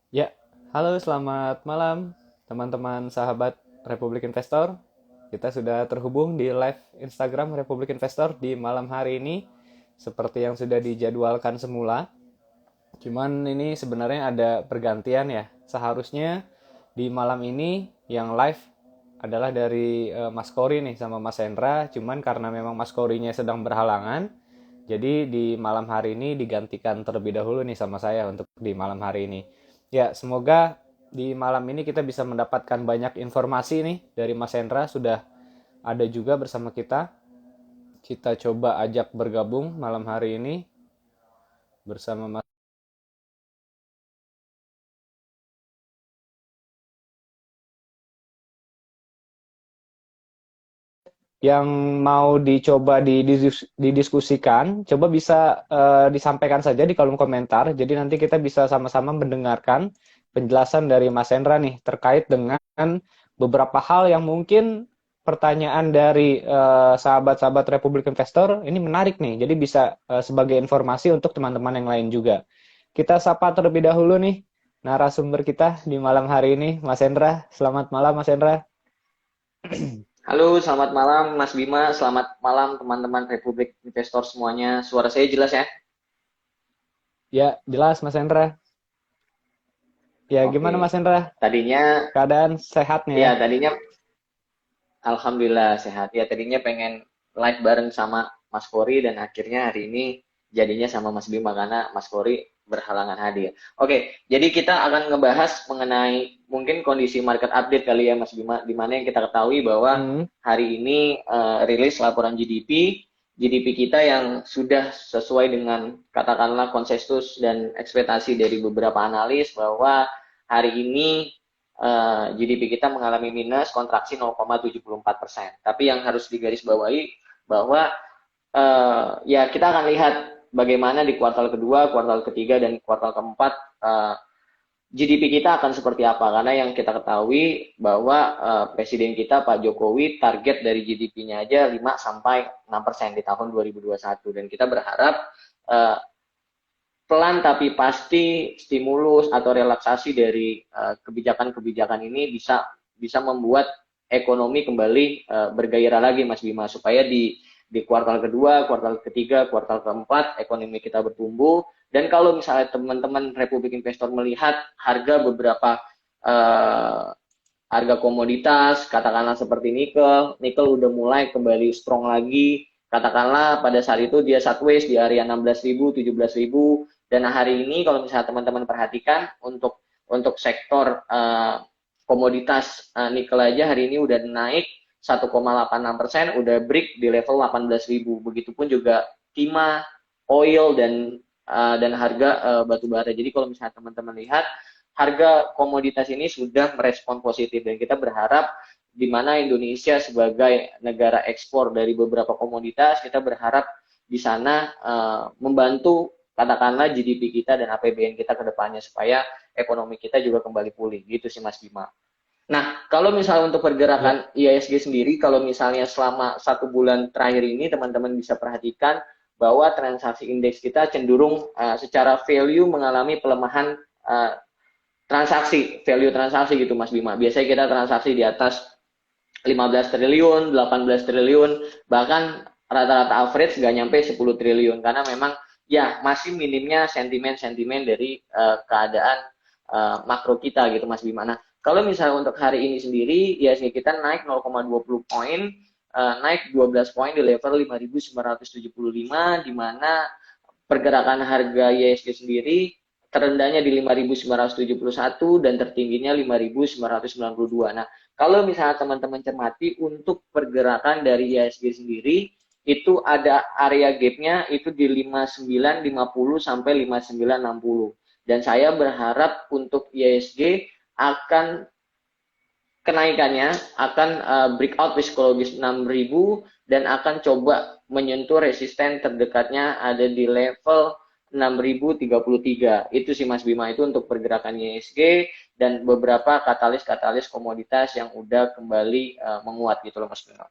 Ya, halo selamat malam teman-teman sahabat Republik Investor. Kita sudah terhubung di live Instagram Republik Investor di malam hari ini seperti yang sudah dijadwalkan semula. Cuman ini sebenarnya ada pergantian ya. Seharusnya di malam ini yang live adalah dari Mas Kori nih sama Mas Hendra. Cuman karena memang Mas Korinya sedang berhalangan, jadi di malam hari ini digantikan terlebih dahulu nih sama saya untuk di malam hari ini. Ya, semoga di malam ini kita bisa mendapatkan banyak informasi nih dari Mas Hendra sudah ada juga bersama kita. Kita coba ajak bergabung malam hari ini bersama Mas. Yang mau dicoba didiskusikan, coba bisa disampaikan saja di kolom komentar. Jadi nanti kita bisa sama-sama mendengarkan penjelasan dari Mas Hendra nih terkait dengan beberapa hal yang mungkin pertanyaan dari sahabat-sahabat Republik Investor ini menarik nih. Jadi bisa sebagai informasi untuk teman-teman yang lain juga. Kita sapa terlebih dahulu nih narasumber kita di malam hari ini, Mas Hendra. Selamat malam, Mas Hendra. Halo, selamat malam Mas Bima. Selamat malam teman-teman Republik Investor semuanya. Suara saya jelas ya? Ya, jelas Mas Hendra. Ya, gimana Mas Oke. Hendra? Tadinya, Keadaan sehat nih ya? ya tadinya Alhamdulillah sehat. Ya tadinya pengen live bareng sama Mas Kori dan akhirnya hari ini jadinya sama Mas Bima karena Mas Kori berhalangan hadir. Oke, jadi kita akan ngebahas mengenai mungkin kondisi market update kali ya Mas Bima, di mana yang kita ketahui bahwa Hmm, hari ini rilis laporan GDP kita yang sudah sesuai dengan katakanlah konsensus dan ekspektasi dari beberapa analis bahwa hari ini GDP kita mengalami minus kontraksi 0,74%. Tapi yang harus digarisbawahi bahwa ya kita akan lihat bagaimana di kuartal kedua, kuartal ketiga, dan kuartal keempat GDP kita akan seperti apa. Karena yang kita ketahui bahwa Presiden kita Pak Jokowi target dari GDP-nya aja 5-6% di tahun 2021. Dan kita berharap uh, pelan tapi pasti stimulus atau relaksasi dari kebijakan-kebijakan ini bisa membuat ekonomi kembali bergairah lagi Mas Bima supaya di kuartal kedua, kuartal ketiga, kuartal keempat ekonomi kita bertumbuh dan kalau misalnya teman-teman Republik Investor melihat harga beberapa uh, harga komoditas katakanlah seperti nikel udah mulai kembali strong lagi katakanlah pada saat itu dia sideways di area 16.000 17.000 dan hari ini kalau misalnya teman-teman perhatikan untuk sektor komoditas nikel aja hari ini udah naik 1,86%, udah break di level 18.000. Begitupun juga timah, oil dan harga batu bara. Jadi kalau misalnya teman-teman lihat harga komoditas ini sudah merespon positif dan kita berharap di mana Indonesia sebagai negara ekspor dari beberapa komoditas kita berharap di sana membantu katakanlah GDP kita dan APBN kita ke depannya supaya ekonomi kita juga kembali pulih gitu sih Mas Bima. Nah, kalau misalnya untuk ya. pergerakan IISG sendiri, kalau misalnya selama 1 bulan terakhir ini teman-teman bisa perhatikan bahwa transaksi indeks kita cenderung secara value mengalami pelemahan uh, value transaksi gitu Mas Bima. Biasanya kita transaksi di atas 15 triliun, 18 triliun, bahkan rata-rata average nggak nyampe 10 triliun karena memang ya masih minimnya sentimen-sentimen dari keadaan makro kita gitu Mas Bima. Nah, kalau misalnya untuk hari ini sendiri ya kita naik 0,20 poin, naik 12 poin di level 5.975 di mana pergerakan harga IHSG sendiri terendahnya di 5.971 dan tertingginya 5.992. Nah, kalau misalnya teman-teman cermati untuk pergerakan dari IHSG sendiri itu ada area gap-nya itu di 5950 sampai 5960. Dan saya berharap untuk IHSG akan kenaikannya akan breakout psikologis 6.000 dan akan coba menyentuh resisten terdekatnya ada di level 6.033. Itu sih Mas Bima itu untuk pergerakan ISG dan beberapa katalis-katalis komoditas yang udah kembali menguat gitu loh Mas Bima.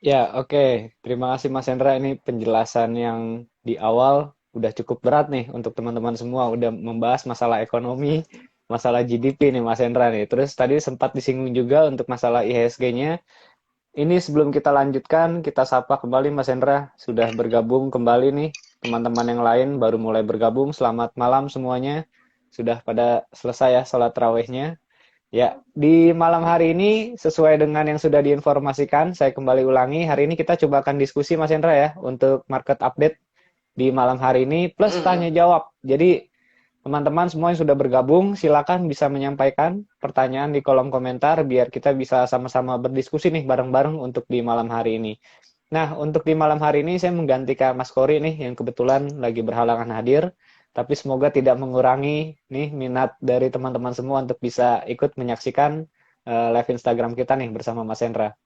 Ya, oke. Terima kasih Mas Hendra. Ini penjelasan yang di awal udah cukup berat nih untuk teman-teman semua. Udah membahas masalah ekonomi, masalah GDP nih Mas Hendra nih. Terus tadi sempat disinggung juga untuk masalah IHSG-nya. Ini sebelum kita lanjutkan, kita sapa kembali Mas Hendra. Sudah bergabung kembali nih. Teman-teman yang lain baru mulai bergabung. Selamat malam semuanya. Sudah pada selesai ya sholat rawehnya. Ya, di malam hari ini sesuai dengan yang sudah diinformasikan, saya kembali ulangi, hari ini kita coba akan diskusi Mas Hendra ya untuk market update di malam hari ini plus tanya jawab. Jadi teman-teman semua yang sudah bergabung silakan bisa menyampaikan pertanyaan di kolom komentar biar kita bisa sama-sama berdiskusi nih bareng-bareng untuk di malam hari ini. Nah, untuk di malam hari ini saya menggantikan Mas Kori nih yang kebetulan lagi berhalangan hadir. Tapi semoga tidak mengurangi nih minat dari teman-teman semua untuk bisa ikut menyaksikan live Instagram kita nih bersama Mas Hendra.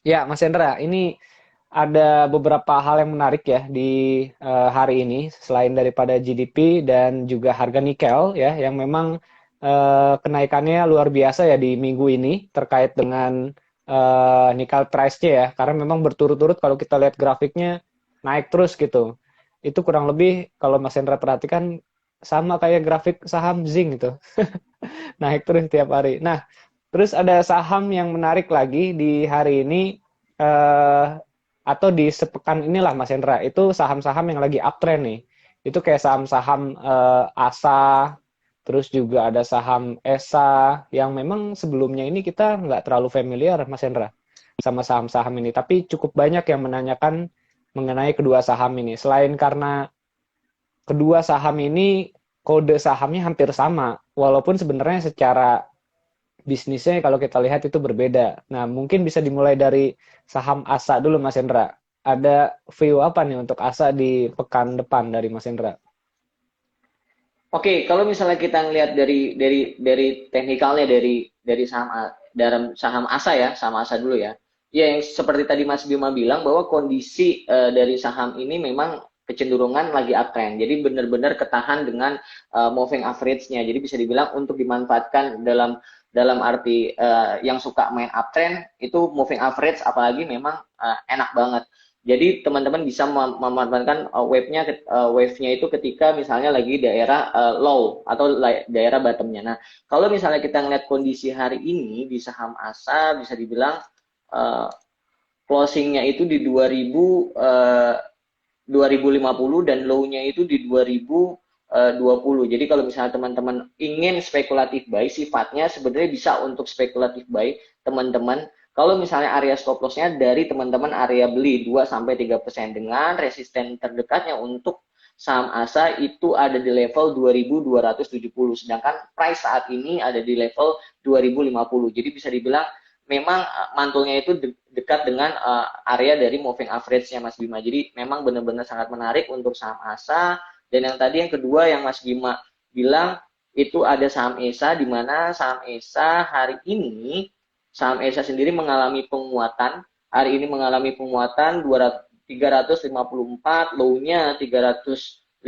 Ya, Mas Hendra, ini ada beberapa hal yang menarik ya di hari ini selain daripada GDP dan juga harga nikel ya yang memang kenaikannya luar biasa ya di minggu ini terkait dengan nikel price-nya ya karena memang berturut-turut kalau kita lihat grafiknya naik terus gitu. Itu kurang lebih kalau Mas Hendra perhatikan sama kayak grafik saham zinc gitu, naik terus tiap hari. Nah, terus ada saham yang menarik lagi di hari ini eh, atau di sepekan inilah Mas Hendra, itu saham-saham yang lagi uptrend nih. Itu kayak saham-saham ASA, terus juga ada saham ESA yang memang sebelumnya ini kita nggak terlalu familiar Mas Hendra sama saham-saham ini, tapi cukup banyak yang menanyakan mengenai kedua saham ini. Selain karena kedua saham ini kode sahamnya hampir sama, walaupun sebenarnya secara bisnisnya kalau kita lihat itu berbeda. Nah, mungkin bisa dimulai dari saham ASA dulu Mas Hendra. Ada view apa nih untuk ASA di pekan depan dari Mas Hendra? Oke, kalau misalnya kita ngelihat dari teknikalnya dari saham ASA ya, saham ASA dulu ya. Ya, yang seperti tadi Mas Bima bilang bahwa kondisi dari saham ini memang kecenderungan lagi uptrend. Jadi benar-benar ketahan dengan moving average-nya. Jadi bisa dibilang untuk dimanfaatkan dalam dalam arti yang suka main uptrend itu moving average apalagi memang enak banget. Jadi teman-teman bisa memanfaatkan wave-nya itu ketika misalnya lagi daerah low atau daerah bottom-nya. Nah, kalau misalnya kita ngeliat kondisi hari ini di saham ASA bisa dibilang uh, closing-nya itu di 2050 dan low-nya itu di 2020. Jadi kalau misalnya teman-teman ingin spekulatif buy, sifatnya sebenarnya bisa untuk spekulatif buy teman-teman. Kalau misalnya area stop loss-nya dari teman-teman area beli 2-3% dengan resisten terdekatnya untuk saham ASA itu ada di level 2270, sedangkan price saat ini ada di level 2050. Jadi bisa dibilang memang mantulnya itu dekat dengan area dari moving average-nya Mas Bima. Jadi memang benar-benar sangat menarik untuk saham ASA. Dan yang tadi yang kedua yang Mas Bima bilang itu ada saham ESA, di mana saham ESA hari ini saham ESA sendiri mengalami penguatan. Hari ini mengalami penguatan 354, low-nya 350,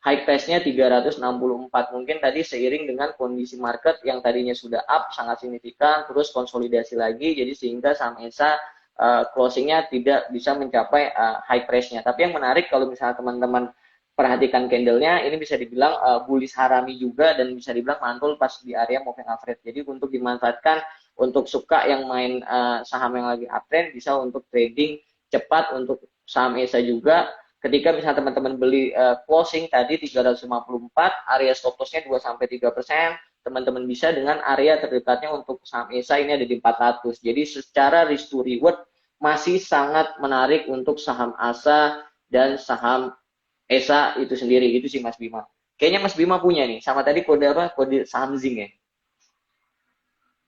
high price-nya 364. Mungkin tadi seiring dengan kondisi market yang tadinya sudah up sangat signifikan, terus konsolidasi lagi, jadi sehingga saham ESA closing-nya tidak bisa mencapai high price-nya. Tapi yang menarik kalau misalnya teman-teman perhatikan candle-nya, ini bisa dibilang bullish harami juga dan bisa dibilang mantul pas di area moving average. Jadi untuk dimanfaatkan untuk suka yang main saham yang lagi uptrend, bisa untuk trading cepat untuk saham ESA juga. Ketika misalnya teman-teman beli closing tadi 354, area stop loss-nya 2-3%, teman-teman bisa dengan area terdekatnya untuk saham ESA ini ada di 400. Jadi secara risk to reward masih sangat menarik untuk saham ASA dan saham ESA itu sendiri. Itu sih Mas Bima. Kayaknya Mas Bima punya nih, sama tadi kode apa? Kode saham Zing ya?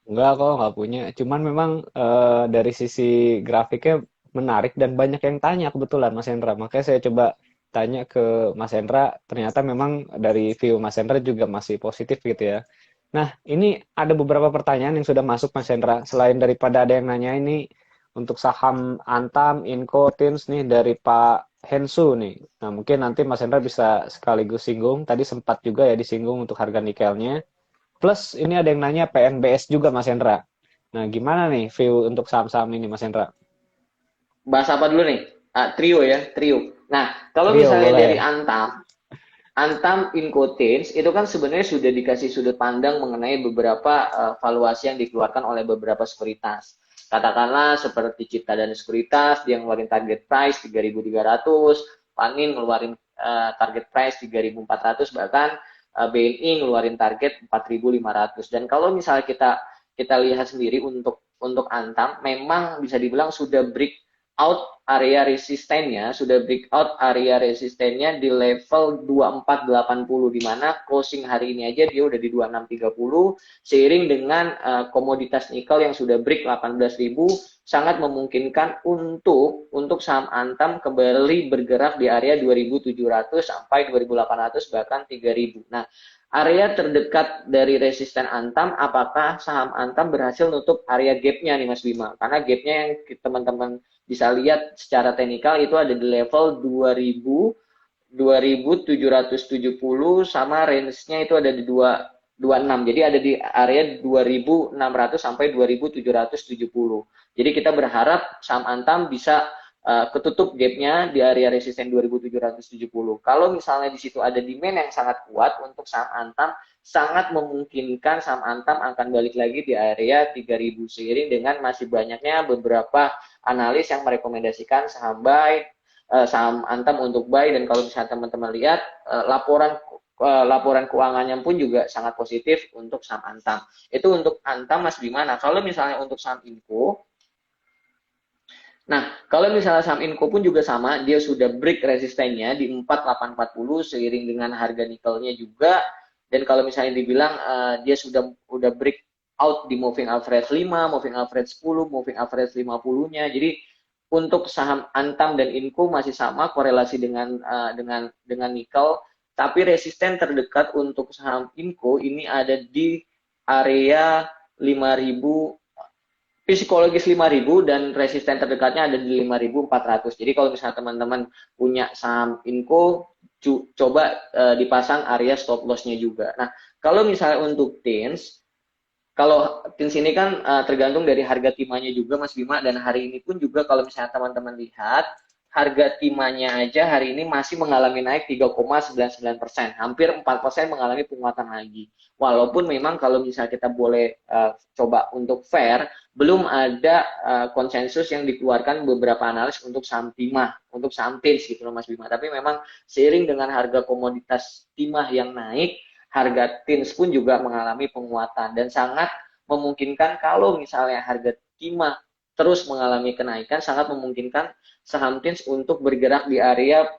Enggak kok, nggak punya. Cuman memang dari sisi grafiknya menarik dan banyak yang tanya kebetulan Mas Hendra. Makanya saya coba tanya ke Mas Hendra. Ternyata memang dari view Mas Hendra juga masih positif gitu ya. Nah, ini ada beberapa pertanyaan yang sudah masuk Mas Hendra. Selain daripada ada yang nanya ini untuk saham Antam, Inco, Tins nih dari Pak Hensu nih. Nah, mungkin nanti Mas Hendra bisa sekaligus singgung. Tadi sempat juga ya disinggung untuk harga nikelnya. Plus ini ada yang nanya PNBS juga Mas Hendra. Nah, gimana nih view untuk saham-saham ini Mas Hendra? bahas apa dulu nih? Trio ya, trio. Nah, kalau Trio misalnya dari boleh. Antam Incoterms itu kan sebenarnya sudah dikasih sudut pandang mengenai beberapa valuasi yang dikeluarkan oleh beberapa sekuritas. Katakanlah seperti Cipta dan Sekuritas, dia ngeluarin target price 3.300, Panin ngeluarin target price 3.400, bahkan BNI ngeluarin target 4.500. Dan kalau misalnya kita lihat sendiri untuk Antam, memang bisa dibilang sudah break out area resistennya, sudah breakout area resistennya di level 2480, di mana closing hari ini aja dia udah di 2630, seiring dengan komoditas nikel yang sudah break 18.000, sangat memungkinkan untuk saham Antam kembali bergerak di area 2.700 sampai 2.800 bahkan 3.000. Nah, area terdekat dari resisten Antam, apakah saham Antam berhasil nutup area gapnya nih Mas Bima? Karena gapnya yang teman-teman bisa lihat secara teknikal itu ada di level 2000, 2770 sama range-nya itu ada di 226. Jadi ada di area 2600 sampai 2770. Jadi kita berharap saham Antam bisa ketutup gapnya di area resisten 2770. Kalau misalnya di situ ada demand yang sangat kuat untuk saham Antam, sangat memungkinkan saham Antam akan balik lagi di area 3000 seiring dengan masih banyaknya beberapa analis yang merekomendasikan saham Antam untuk buy. Dan kalau misalnya teman-teman lihat laporan keuangannya pun juga sangat positif untuk saham Antam. Itu untuk Antam Mas Bima. Nah, kalau misalnya untuk saham Inco, nah, kalau misalnya saham Inco pun juga sama, dia sudah break resistennya di 4840 seiring dengan harga nikelnya juga. Dan kalau misalnya dibilang dia udah break out di moving average 5, moving average 10, moving average 50-nya. Jadi untuk saham Antam dan Inco masih sama korelasi dengan nikel, tapi resisten terdekat untuk saham Inco ini ada di area 5000, psikologis 5.000, dan resisten terdekatnya ada di 5.400. Jadi kalau misalnya teman-teman punya saham Inco, coba dipasang area stop loss-nya juga. Nah, kalau misalnya untuk TINS, kalau TINS ini kan tergantung dari harga timahnya juga Mas Bima, dan hari ini pun juga kalau misalnya teman-teman lihat, harga timahnya aja hari ini masih mengalami naik 3,99%, hampir 4% mengalami penguatan lagi. Walaupun memang kalau misalnya kita boleh coba untuk fair, belum ada konsensus yang dikeluarkan beberapa analis untuk saham timah, untuk saham TINS gitu loh Mas Bima. Tapi memang seiring dengan harga komoditas timah yang naik, harga TINS pun juga mengalami penguatan, dan sangat memungkinkan kalau misalnya harga timah terus mengalami kenaikan, sangat memungkinkan saham TINS untuk bergerak di area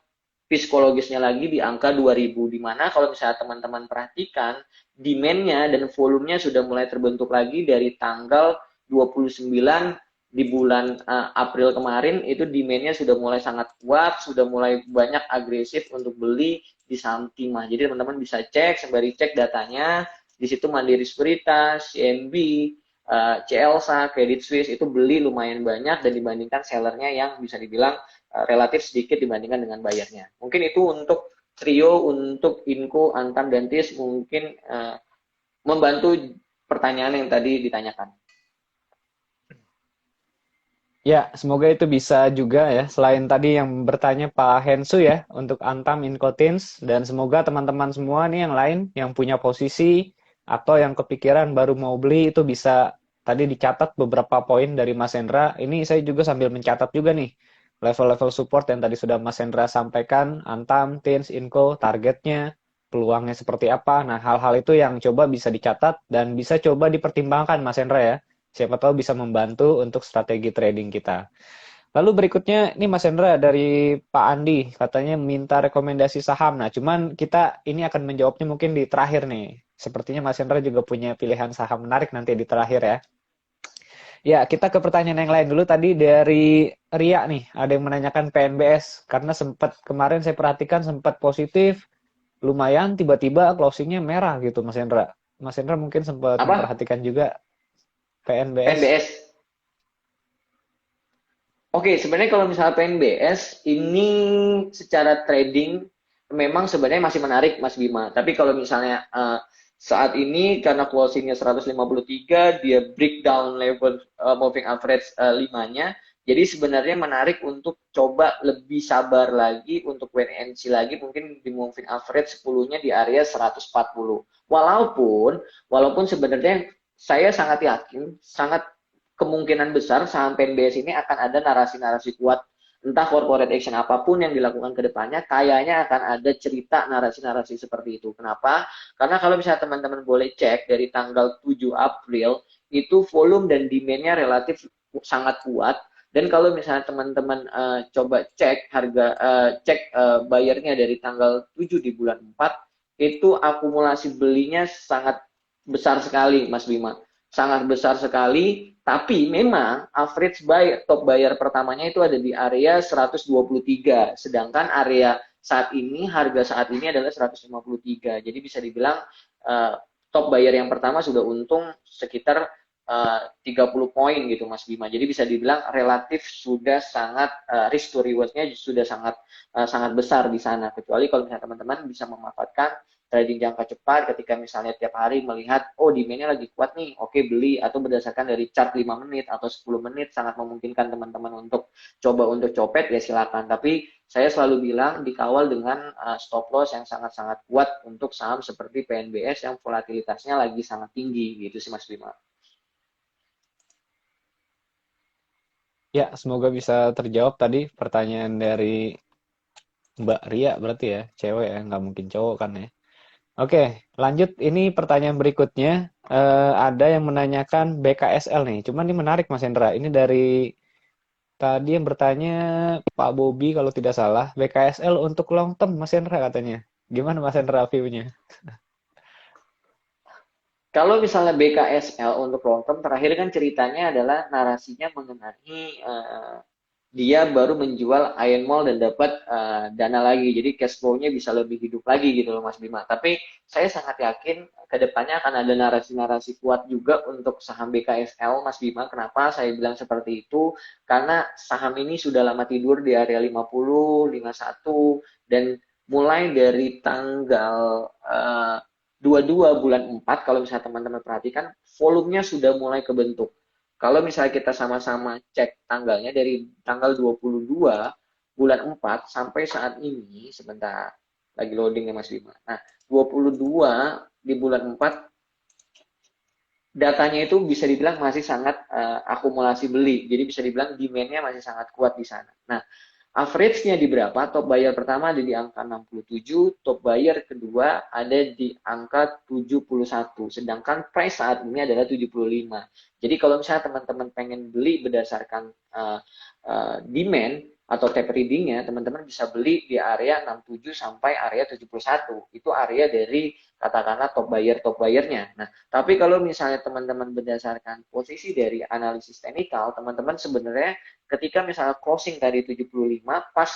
psikologisnya lagi di angka 2000, di mana kalau misalnya teman-teman perhatikan demand-nya dan volumenya sudah mulai terbentuk lagi dari tanggal 29 di bulan April kemarin. Itu demand-nya sudah mulai sangat kuat, sudah mulai banyak agresif untuk beli di saham timah. Jadi teman-teman bisa cek, sembari cek datanya, di situ Mandiri Sekuritas, CMB, CLSA, Credit Suisse itu beli lumayan banyak, dan dibandingkan sellernya yang bisa dibilang relatif sedikit dibandingkan dengan bayarnya. Mungkin itu untuk trio, untuk Inco, Antam, dan TIS mungkin membantu pertanyaan yang tadi ditanyakan. Ya, semoga itu bisa juga ya. Selain tadi yang bertanya Pak Hensu ya, untuk Antam Incotins. Dan semoga teman-teman semua nih yang lain, yang punya posisi, atau yang kepikiran baru mau beli, itu bisa tadi dicatat beberapa poin dari Mas Hendra. Ini saya juga sambil mencatat juga nih, level-level support yang tadi sudah Mas Hendra sampaikan, Antam, Tins, Inco, targetnya, peluangnya seperti apa. Nah, hal-hal itu yang coba bisa dicatat dan bisa coba dipertimbangkan Mas Hendra ya. Siapa tahu bisa membantu untuk strategi trading kita. Lalu berikutnya, ini Mas Hendra dari Pak Andi, katanya minta rekomendasi saham. Nah, cuman kita ini akan menjawabnya mungkin di terakhir nih. Sepertinya Mas Hendra juga punya pilihan saham menarik nanti di terakhir ya. Ya, kita ke pertanyaan yang lain dulu. Tadi dari Ria nih, ada yang menanyakan PNBS. Karena sempat kemarin saya perhatikan sempat positif, lumayan tiba-tiba closingnya merah gitu Mas Hendra. Mas Hendra mungkin sempat Apa? memperhatikan juga PNBS. PNBS. Oke, sebenarnya kalau misalnya PNBS ini secara trading memang sebenarnya masih menarik Mas Bima. Tapi kalau misalnya saat ini karena closingnya 153, dia breakdown level moving average 5-nya, Jadi sebenarnya menarik untuk coba lebih sabar lagi untuk wait and see lagi, mungkin di moving average 10-nya di area 140. Walaupun sebenarnya saya sangat yakin, sangat kemungkinan besar saham PNBS ini akan ada narasi-narasi kuat, entah corporate action apapun yang dilakukan ke depannya, kayaknya akan ada cerita narasi-narasi seperti itu. Kenapa? Karena kalau misalnya teman-teman boleh cek dari tanggal 7 April, itu volume dan demand-nya relatif sangat kuat. Dan kalau misalnya teman-teman coba cek harga bayarnya dari tanggal 7 di bulan 4, itu akumulasi belinya sangat besar sekali, Mas Bima. Sangat besar sekali, tapi memang average buy top buyer pertamanya itu ada di area 123, sedangkan area saat ini, harga saat ini adalah 153. Jadi bisa dibilang top buyer yang pertama sudah untung sekitar 30 poin gitu Mas Bima. Jadi bisa dibilang relatif sudah sangat risk to reward-nya sudah sangat besar di sana. Kecuali kalau misalnya teman-teman bisa memanfaatkan trading jangka cepat ketika misalnya tiap hari melihat demand-nya lagi kuat nih, oke beli, atau berdasarkan dari chart 5 menit atau 10 menit sangat memungkinkan teman-teman untuk coba untuk copet ya silakan. Tapi saya selalu bilang dikawal dengan stop loss yang sangat-sangat kuat untuk saham seperti PNBS yang volatilitasnya lagi sangat tinggi gitu sih Mas Bima. Ya, semoga bisa terjawab tadi pertanyaan dari Mbak Ria berarti ya, cewek ya, nggak mungkin cowok kan ya. Oke, lanjut. Ini pertanyaan berikutnya. Ada yang menanyakan BKSL nih. Cuman ini menarik Mas Hendra. Ini dari tadi yang bertanya Pak Bobi kalau tidak salah. BKSL untuk long term Mas Hendra katanya. Gimana Mas Hendra view-nya? Kalau misalnya BKSL untuk long term, terakhir kan ceritanya adalah narasinya mengenai dia baru menjual Iron Mall dan dapat dana lagi. Jadi cash flow-nya bisa lebih hidup lagi gitu loh Mas Bima. Tapi saya sangat yakin ke depannya akan ada narasi-narasi kuat juga untuk saham BKSL Mas Bima. Kenapa saya bilang seperti itu? Karena saham ini sudah lama tidur di area 50, 51 dan mulai dari tanggal 22 bulan 4 kalau misalnya teman-teman perhatikan volumenya sudah mulai kebentuk. Kalau misalnya kita sama-sama cek tanggalnya dari tanggal 22 bulan 4 sampai saat ini, sebentar lagi loading ya Mas Bima. Nah, 22 di bulan 4 datanya itu bisa dibilang masih sangat akumulasi beli. Jadi bisa dibilang demand-nya masih sangat kuat di sana. Nah, average-nya di berapa? Top buyer pertama ada di angka 67, top buyer kedua ada di angka 71, sedangkan price saat ini adalah 75. Jadi kalau misalnya teman-teman pengen beli berdasarkan demand atau tape reading-nya, teman-teman bisa beli di area 67 sampai area 71. Itu area dari katakanlah top buyer-nya. Nah, tapi kalau misalnya teman-teman berdasarkan posisi dari analisis teknikal, teman-teman sebenarnya ketika misalnya closing tadi 75 pas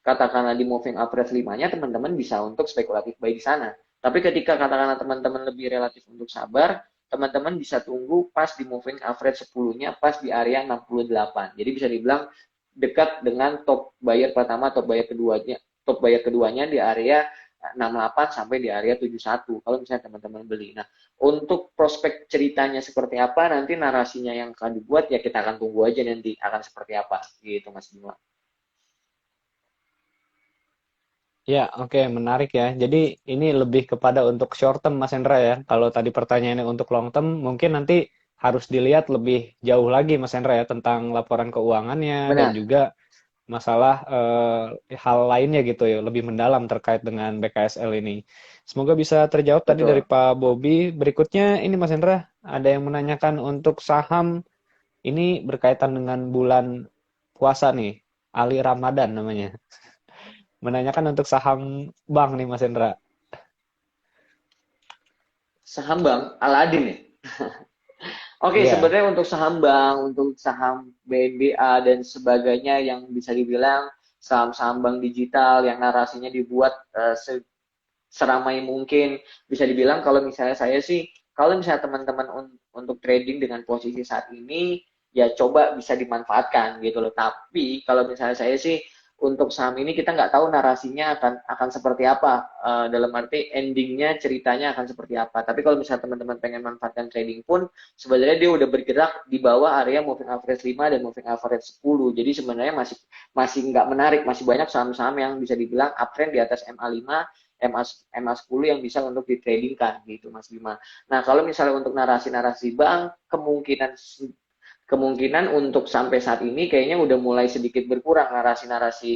katakanlah di moving average 5-nya teman-teman bisa untuk spekulatif buy di sana. Tapi ketika katakanlah teman-teman lebih relatif untuk sabar, teman-teman bisa tunggu pas di moving average 10-nya pas di area 68. Jadi bisa dibilang dekat dengan top buyer pertama, top buyer keduanya di area 68 sampai di area 71 kalau misalnya teman-teman beli. Nah, untuk prospek ceritanya seperti apa nanti narasinya yang akan dibuat ya kita akan tunggu aja nanti akan seperti apa gitu Mas Bima. Ya, oke, menarik ya. Jadi ini lebih kepada untuk short term Mas Hendra ya. Kalau tadi pertanyaannya untuk long term, mungkin nanti harus dilihat lebih jauh lagi Mas Hendra ya tentang laporan keuangannya dan Benar, juga masalah hal lainnya gitu ya, lebih mendalam terkait dengan BKSL ini. Semoga bisa terjawab tadi dari betul. Pak Bobi. Berikutnya ini Mas Hendra, ada yang menanyakan untuk saham ini berkaitan dengan bulan puasa nih, Ali Ramadan namanya. Menanyakan untuk saham bank nih Mas Hendra. Saham Bang Aladin ya. Oke, Iya, sebenarnya untuk saham bank, untuk saham BNBA dan sebagainya yang bisa dibilang saham-saham bank digital yang narasinya dibuat seramai mungkin, bisa dibilang kalau misalnya saya sih, kalau misalnya teman-teman untuk trading dengan posisi saat ini, ya coba bisa dimanfaatkan gitu loh. Tapi kalau misalnya saya sih untuk saham ini kita nggak tahu narasinya akan seperti apa, dalam arti endingnya ceritanya akan seperti apa. Tapi kalau misalnya teman-teman pengen manfaatkan trading pun, sebenarnya dia udah bergerak di bawah area moving average 5 dan moving average 10. Jadi sebenarnya masih masih nggak menarik, masih banyak saham-saham yang bisa dibilang uptrend di atas MA5, MA10 yang bisa untuk ditradingkan gitu Mas Bima. Nah, kalau misalnya untuk narasi-narasi bank, kemungkinan untuk sampai saat ini kayaknya udah mulai sedikit berkurang narasi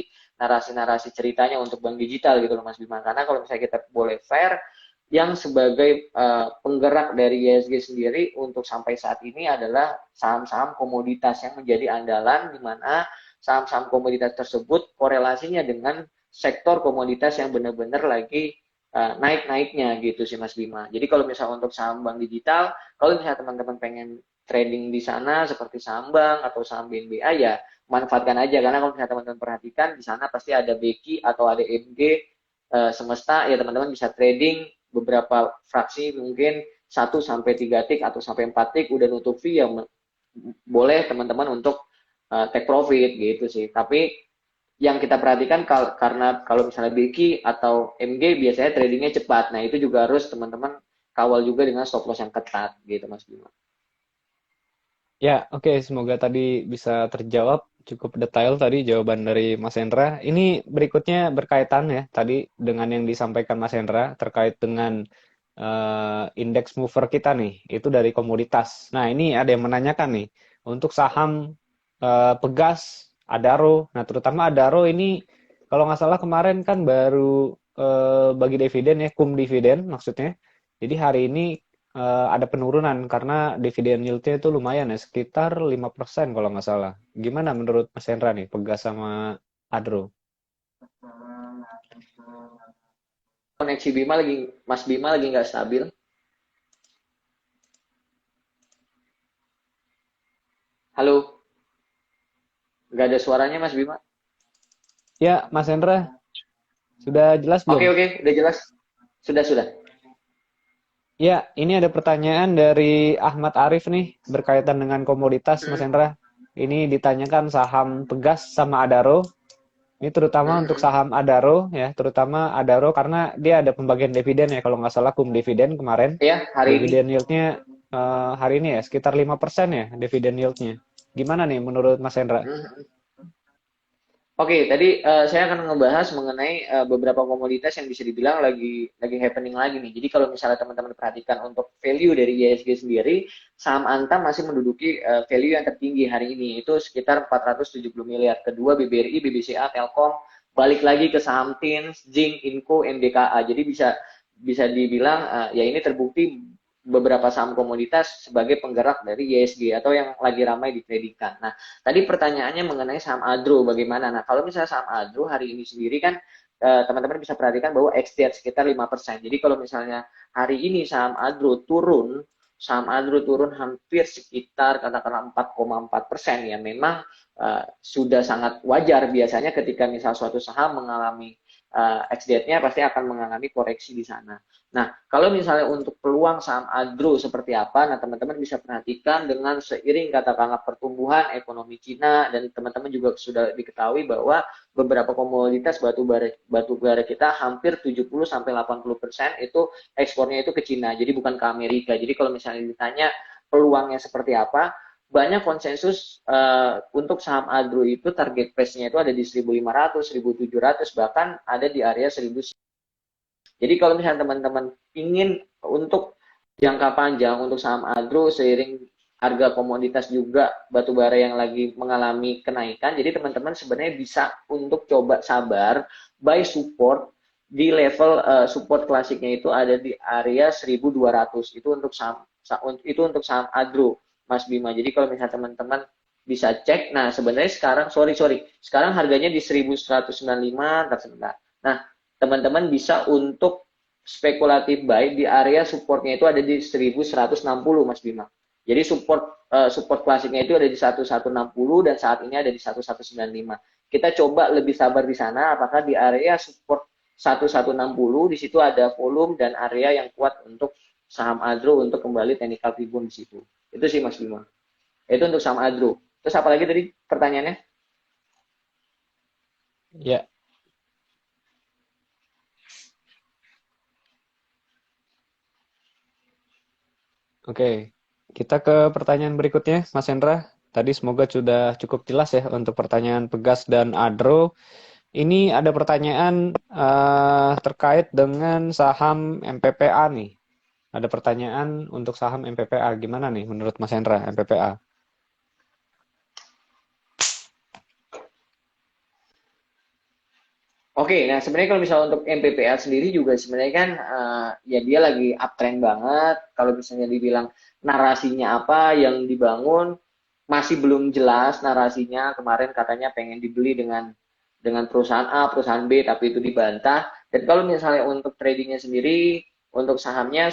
ceritanya untuk bank digital gitu loh Mas Bima. Karena kalau misalnya kita boleh fair, yang sebagai penggerak dari ISG sendiri untuk sampai saat ini adalah saham-saham komoditas yang menjadi andalan, di mana saham-saham komoditas tersebut korelasinya dengan sektor komoditas yang benar-benar lagi naik-naiknya gitu sih Mas Bima. Jadi kalau misalnya untuk saham bank digital, kalau misalnya teman-teman pengen trading di sana seperti saham bank atau saham BNBA, ya manfaatkan aja, karena kalau misalnya teman-teman perhatikan di sana pasti ada BEKI atau ada MG semesta, ya teman-teman bisa trading beberapa fraksi, mungkin 1 sampai 3 tick atau sampai 4 tick udah nutup fee, ya boleh teman-teman untuk take profit gitu sih. Tapi yang kita perhatikan karena kalau misalnya BEKI atau MG biasanya tradingnya cepat, nah itu juga harus teman-teman kawal juga dengan stop loss yang ketat gitu Mas Bima. Ya, oke. Semoga tadi bisa terjawab cukup detail tadi jawaban dari Mas Hendra. Ini berikutnya berkaitan ya tadi dengan yang disampaikan Mas Hendra terkait dengan indeks mover kita nih. Itu dari komoditas. Nah, ini ada yang menanyakan nih untuk saham Pegas, Adaro. Nah, terutama Adaro ini kalau nggak salah kemarin kan baru bagi dividen ya, cum dividen maksudnya. Jadi hari ini ada penurunan karena dividen yield-nya itu lumayan ya, sekitar 5% kalau nggak salah. Gimana menurut Mas Hendra nih, Pegas sama Adro? Koneksi Bima lagi, Mas Bima lagi nggak stabil. Halo, nggak ada suaranya Mas Bima. Ya, Mas Hendra, sudah jelas Oke belum? oke, udah jelas. Sudah sudah. Ya, ini ada pertanyaan dari Ahmad Arif nih, berkaitan dengan komoditas, Mas Hmm, Hendra. Ini ditanyakan saham Pegas sama Adaro. Ini terutama hmm, untuk hmm. saham Adaro ya, terutama Adaro karena dia ada pembagian dividen ya, kalau nggak salah cum dividen kemarin. Ya, hari ini. Dividen yield-nya hari ini ya sekitar 5% ya dividen yield-nya. Gimana nih menurut Mas Hendra? Hmm. Oke, tadi saya akan ngebahas mengenai beberapa komoditas yang bisa dibilang lagi happening lagi nih. Jadi kalau misalnya teman-teman perhatikan untuk value dari IHSG sendiri, saham Antam masih menduduki value yang tertinggi hari ini, itu sekitar 470 miliar. Kedua BBRI, BBCA, Telkom, balik lagi ke saham TINS, Zinc, Inco, MDKA. Jadi bisa bisa dibilang ya ini terbukti beberapa saham komoditas sebagai penggerak dari IHSG atau yang lagi ramai ditradingkan. Nah, tadi pertanyaannya mengenai saham Adro bagaimana? Nah, kalau misalnya saham Adro hari ini sendiri kan teman-teman bisa perhatikan bahwa XDR sekitar 5%. Jadi kalau misalnya hari ini saham Adro turun hampir sekitar katakanlah 4,4%, ya memang sudah sangat wajar biasanya ketika misal suatu saham mengalami XDR-nya pasti akan mengalami koreksi di sana. Nah, kalau misalnya untuk peluang saham Adro seperti apa, nah teman-teman bisa perhatikan dengan seiring katakanlah pertumbuhan ekonomi Cina, dan teman-teman juga sudah diketahui bahwa beberapa komoditas batu bara kita hampir 70-80% itu ekspornya itu ke Cina, jadi bukan ke Amerika. Jadi kalau misalnya ditanya peluangnya seperti apa, banyak konsensus untuk saham Adro itu target price-nya itu ada di 1.500, 1.700, bahkan ada di area 1.000. Jadi kalau misalnya teman-teman ingin untuk jangka panjang untuk saham Adro seiring harga komoditas juga batu bara yang lagi mengalami kenaikan, jadi teman-teman sebenarnya bisa untuk coba sabar buy support di level support klasiknya itu ada di area 1.200, itu untuk saham Adro Mas Bima. Jadi kalau misalnya teman-teman bisa cek, nah sebenarnya sekarang sekarang harganya di 1.195, sebentar. Nah, teman-teman bisa untuk spekulatif buy di area supportnya itu ada di 1.160 Mas Bima. Jadi support klasiknya itu ada di 1.160 dan saat ini ada di 1.195. Kita coba lebih sabar di sana, apakah di area support 1.160 di situ ada volume dan area yang kuat untuk saham Adro untuk kembali technical rebound di situ. Itu sih Mas Bima. Itu untuk saham Adro. Terus apa lagi tadi pertanyaannya? Ya, oke. Kita ke pertanyaan berikutnya, Mas Hendra. Tadi semoga sudah cukup jelas ya untuk pertanyaan Pegas dan Adro. Ini ada pertanyaan terkait dengan saham MPPA nih. Ada pertanyaan untuk saham MPPA. Gimana nih menurut Mas Hendra MPPA? Oke, nah sebenarnya kalau misalnya untuk MPPA sendiri juga sebenarnya kan ya dia lagi uptrend banget. Kalau misalnya dibilang narasinya apa yang dibangun masih belum jelas narasinya. Kemarin katanya pengen dibeli dengan perusahaan A, perusahaan B, tapi itu dibantah. Dan kalau misalnya untuk tradingnya sendiri, untuk sahamnya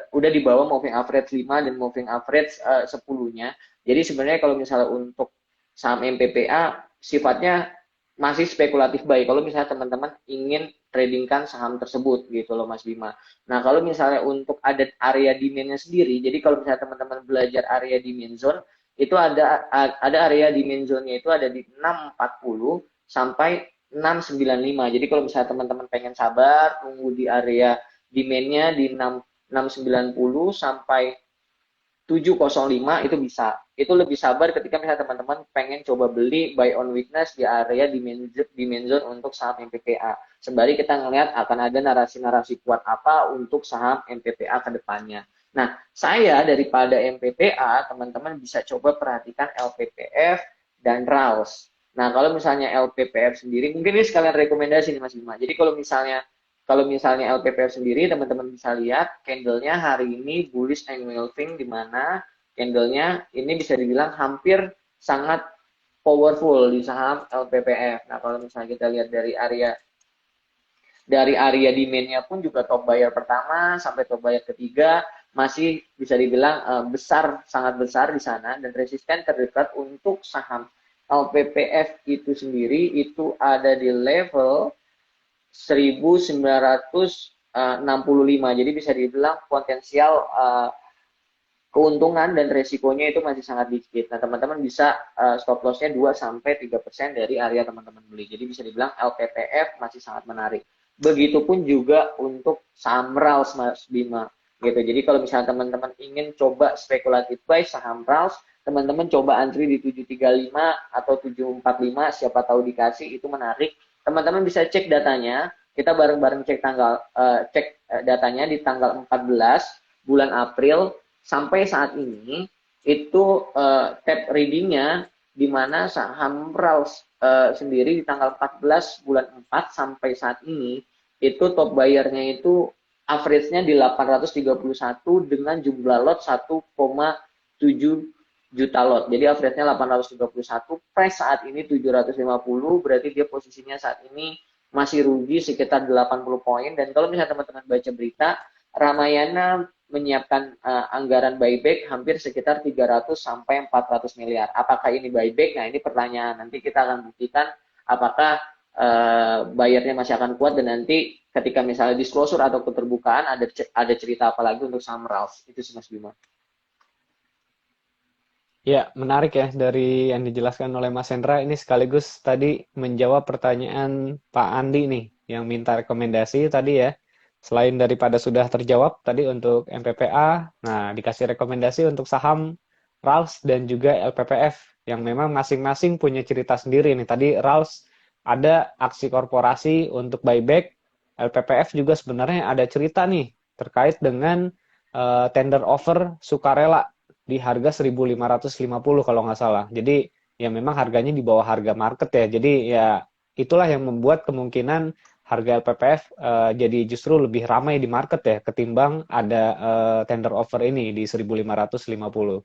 udah di bawah moving average 5 dan moving average 10-nya. Jadi sebenarnya kalau misalnya untuk saham MPPA sifatnya masih spekulatif baik kalau misalnya teman-teman ingin tradingkan saham tersebut gitu loh Mas Bima. Nah kalau misalnya untuk ada area demand-nya sendiri, jadi kalau misalnya teman-teman belajar area demand zone, itu ada area demand zone-nya itu ada di 640 sampai 695. Jadi kalau misalnya teman-teman pengen sabar, tunggu di area demand-nya di 690 sampai 705 itu bisa. Itu lebih sabar ketika misalnya teman-teman pengen coba beli buy on weakness di area demand zone untuk saham MPPA. Sembari kita ngelihat akan ada narasi-narasi kuat apa untuk saham MPPA ke depannya. Nah, saya daripada MPPA, teman-teman bisa coba perhatikan LPPF dan RALS. Nah, kalau misalnya LPPF sendiri, mungkin ini sekalian rekomendasi nih Mas Bima. Jadi kalau misalnya LPPR sendiri, teman-teman bisa lihat candlenya hari ini bullish engulfing di mana candlenya ini bisa dibilang hampir sangat powerful di saham LPPF. Nah, kalau misalnya kita lihat dari area demand-nya pun juga top buyer pertama sampai top buyer ketiga masih bisa dibilang besar, sangat besar di sana dan resisten terdekat untuk saham LPPF itu sendiri itu ada di level 1965. Jadi bisa dibilang potensial keuntungan dan resikonya itu masih sangat dikit. Nah, teman-teman bisa stop loss-nya 2 sampai 3% dari area teman-teman beli. Jadi bisa dibilang LPPF masih sangat menarik. Begitupun juga untuk saham RALS Mas Bima gitu. Jadi kalau misalnya teman-teman ingin coba spekulatif buy saham RALS, teman-teman coba antri di 735 atau 745, siapa tahu dikasih, itu menarik. Teman-teman bisa cek datanya. Kita bareng-bareng cek datanya di tanggal 14 bulan April sampai saat ini itu tap readingnya di mana saham RALS sendiri di tanggal 14 bulan 4 sampai saat ini itu top bayarnya itu average-nya di 831 dengan jumlah lot 1,7 juta lot. Jadi average-nya 831, price saat ini 750, berarti dia posisinya saat ini masih rugi sekitar 80 poin. Dan kalau misalnya teman-teman baca berita, Ramayana menyiapkan anggaran buyback hampir sekitar 300 sampai 400 miliar. Apakah ini buyback? Nah, ini pertanyaan. Nanti kita akan buktikan apakah bayarnya masih akan kuat dan nanti ketika misalnya disclosure atau keterbukaan ada cerita apa lagi untuk saham RALS. Itu sih Mas Bima. Ya, menarik ya dari yang dijelaskan oleh Mas Hendra. Ini sekaligus tadi menjawab pertanyaan Pak Andi nih, yang minta rekomendasi tadi ya. Selain daripada sudah terjawab tadi untuk MPPA, nah dikasih rekomendasi untuk saham RALS dan juga LPPF, yang memang masing-masing punya cerita sendiri nih. Tadi RALS ada aksi korporasi untuk buyback, LPPF juga sebenarnya ada cerita nih terkait dengan tender offer sukarela di harga 1.550 kalau nggak salah. Jadi ya memang harganya di bawah harga market ya. Jadi ya itulah yang membuat kemungkinan harga LPPF jadi justru lebih ramai di market ya ketimbang ada tender offer ini di 1.550.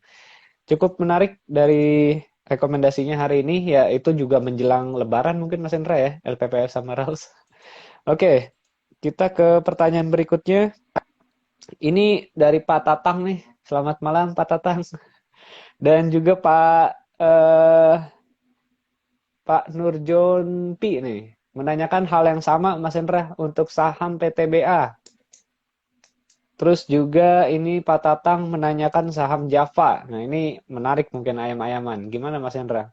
Cukup menarik dari rekomendasinya hari ini ya itu juga menjelang Lebaran mungkin Mas Hendra ya LPPF sama RALS. Oke, kita ke pertanyaan berikutnya. Ini dari Pak Tatang nih. Selamat malam Pak Tatang. Dan juga Pak Nurjon Pi nih menanyakan hal yang sama Mas Hendra untuk saham PTBA. Terus juga ini Pak Tatang menanyakan saham Java. Nah ini menarik mungkin ayam-ayaman. Gimana Mas Hendra?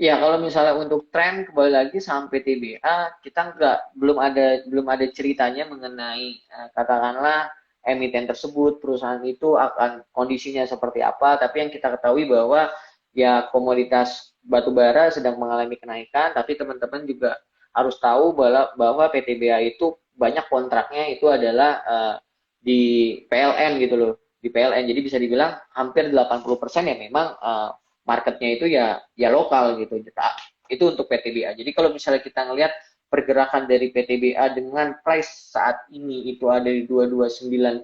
Ya, kalau misalnya untuk tren kembali lagi saham PTBA, kita belum ada ceritanya mengenai katakanlah emiten tersebut, perusahaan itu akan kondisinya seperti apa. Tapi yang kita ketahui bahwa ya komoditas batu bara sedang mengalami kenaikan, tapi teman-teman juga harus tahu bahwa PTBA itu banyak kontraknya itu adalah di PLN gitu loh, di PLN. Jadi bisa dibilang hampir 80% ya memang marketnya itu ya lokal gitu. Itu untuk PTBA. Jadi kalau misalnya kita ngelihat pergerakan dari PTBA dengan price saat ini itu ada di 2290,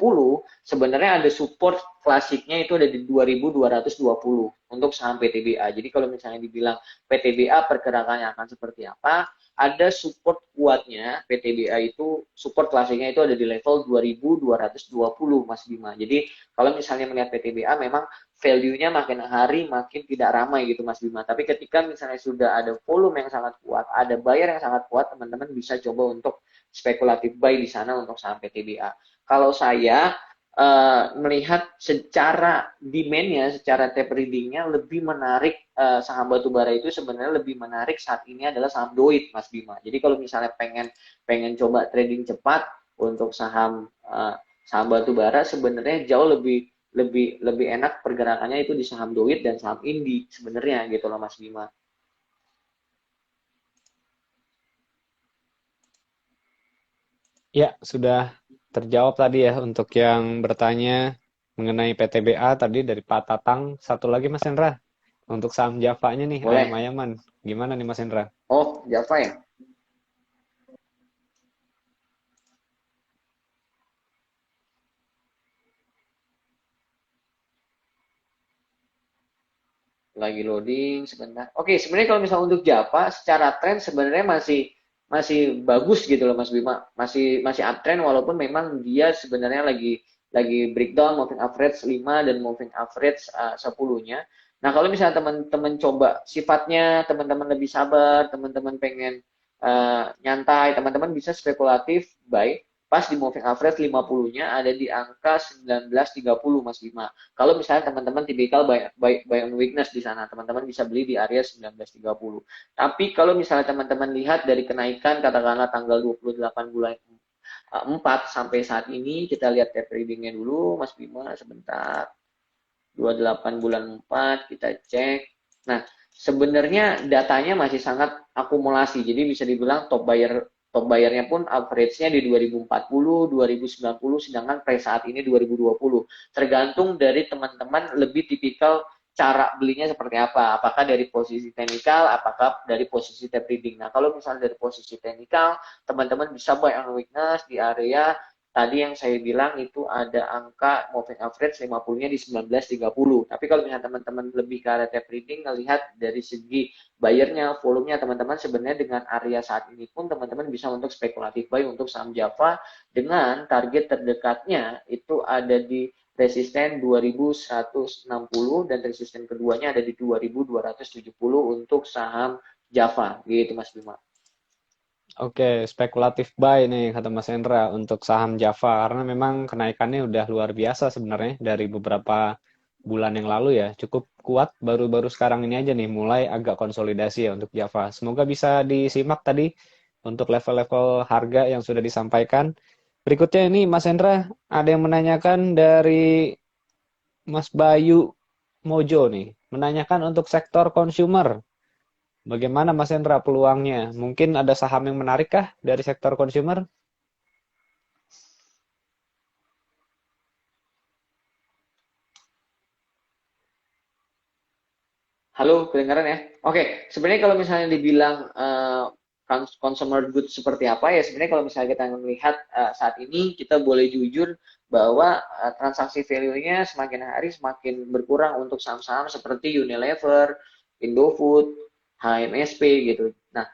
sebenarnya ada support klasiknya itu ada di 2220 untuk saham PTBA. Jadi kalau misalnya dibilang PTBA pergerakannya akan seperti apa, ada support kuatnya PTBA itu, support klasiknya itu ada di level 2220 Mas Bima. Jadi kalau misalnya melihat PTBA memang value-nya makin hari makin tidak ramai gitu Mas Bima. Tapi ketika misalnya sudah ada volume yang sangat kuat, ada buyer yang sangat kuat, teman-teman bisa coba untuk spekulatif buy di sana untuk saham PTBA. Kalau saya melihat secara demand-nya, secara tape reading-nya lebih menarik saham batubara itu sebenarnya lebih menarik saat ini adalah saham Doit Mas Bima. Jadi kalau misalnya pengen pengen coba trading cepat untuk saham batubara sebenarnya jauh lebih lebih lebih enak pergerakannya itu di saham Doit dan saham Indi sebenarnya gitu loh Mas Bima. Ya, sudah terjawab tadi ya untuk yang bertanya mengenai PTBA tadi dari Pak Tatang. Satu lagi Mas Hendra, untuk saham Java-nya nih, Boleh. ayam-ayaman. Gimana nih Mas Hendra? Oh, Java ya? Lagi loading sebentar. Oke, sebenarnya kalau misalnya untuk Java secara tren sebenarnya masih masih bagus gitu loh Mas Bima. Masih masih uptrend walaupun memang dia sebenarnya lagi breakdown moving average 5 dan moving average 10-nya. Nah, kalau misalnya teman-teman coba sifatnya teman-teman lebih sabar, teman-teman pengen nyantai, teman-teman bisa spekulatif buy pas di moving average 50-nya ada di angka 1930 Mas Bima. Kalau misalnya teman-teman tipikal buy on weakness di sana, teman-teman bisa beli di area 1930. Tapi kalau misalnya teman-teman lihat dari kenaikan katakanlah tanggal 28 bulan 4 sampai saat ini, kita lihat tape readingnya dulu Mas Bima sebentar. 28 bulan 4 kita cek. Nah, sebenarnya datanya masih sangat akumulasi. Jadi bisa dibilang top bayarnya pun average-nya di 2040, 2090, sedangkan price saat ini 2020. Tergantung dari teman-teman lebih tipikal cara belinya seperti apa. Apakah dari posisi teknikal, apakah dari posisi tape reading. Nah, kalau misalnya dari posisi teknikal, teman-teman bisa buy on weakness di area tadi yang saya bilang itu ada angka moving average 50-nya di 1930. Tapi kalau misalnya teman-teman lebih ke area tape reading, ngelihat dari segi bayarnya, volumenya teman-teman sebenarnya dengan area saat ini pun teman-teman bisa untuk spekulatif buy untuk saham Java dengan target terdekatnya itu ada di resisten 2160 dan resisten keduanya ada di 2270 untuk saham Java gitu Mas Bima. Oke, spekulatif buy nih kata Mas Hendra untuk saham Java karena memang kenaikannya udah luar biasa sebenarnya dari beberapa bulan yang lalu ya. Cukup kuat baru-baru sekarang ini aja nih mulai agak konsolidasi ya untuk Java. Semoga bisa disimak tadi untuk level-level harga yang sudah disampaikan. Berikutnya ini Mas Hendra ada yang menanyakan dari Mas Bayu Mojo nih, menanyakan untuk sektor consumer. Bagaimana Mas Hendra peluangnya? Mungkin ada saham yang menarik kah dari sektor consumer? Halo, kedengaran ya? Oke, sebenarnya kalau misalnya dibilang consumer goods seperti apa ya, sebenarnya kalau misalnya kita melihat saat ini kita boleh jujur bahwa transaksi value-nya semakin hari semakin berkurang untuk saham-saham seperti Unilever, Indofood, HMSP gitu. Nah,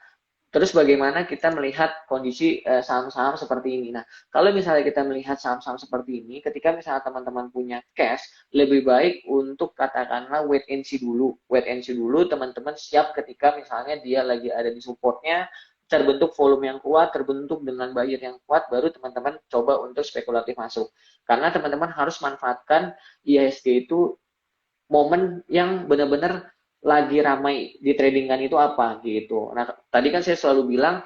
terus bagaimana kita melihat kondisi saham-saham seperti ini? Nah, kalau misalnya kita melihat saham-saham seperti ini, ketika misalnya teman-teman punya cash, lebih baik untuk katakanlah wait and see dulu. Wait and see dulu, teman-teman siap ketika misalnya dia lagi ada di supportnya, terbentuk volume yang kuat, terbentuk dengan buyer yang kuat, baru teman-teman coba untuk spekulatif masuk. Karena teman-teman harus manfaatkan IHSG itu momen yang benar-benar lagi ramai ditradingkan itu apa gitu. Nah, tadi kan saya selalu bilang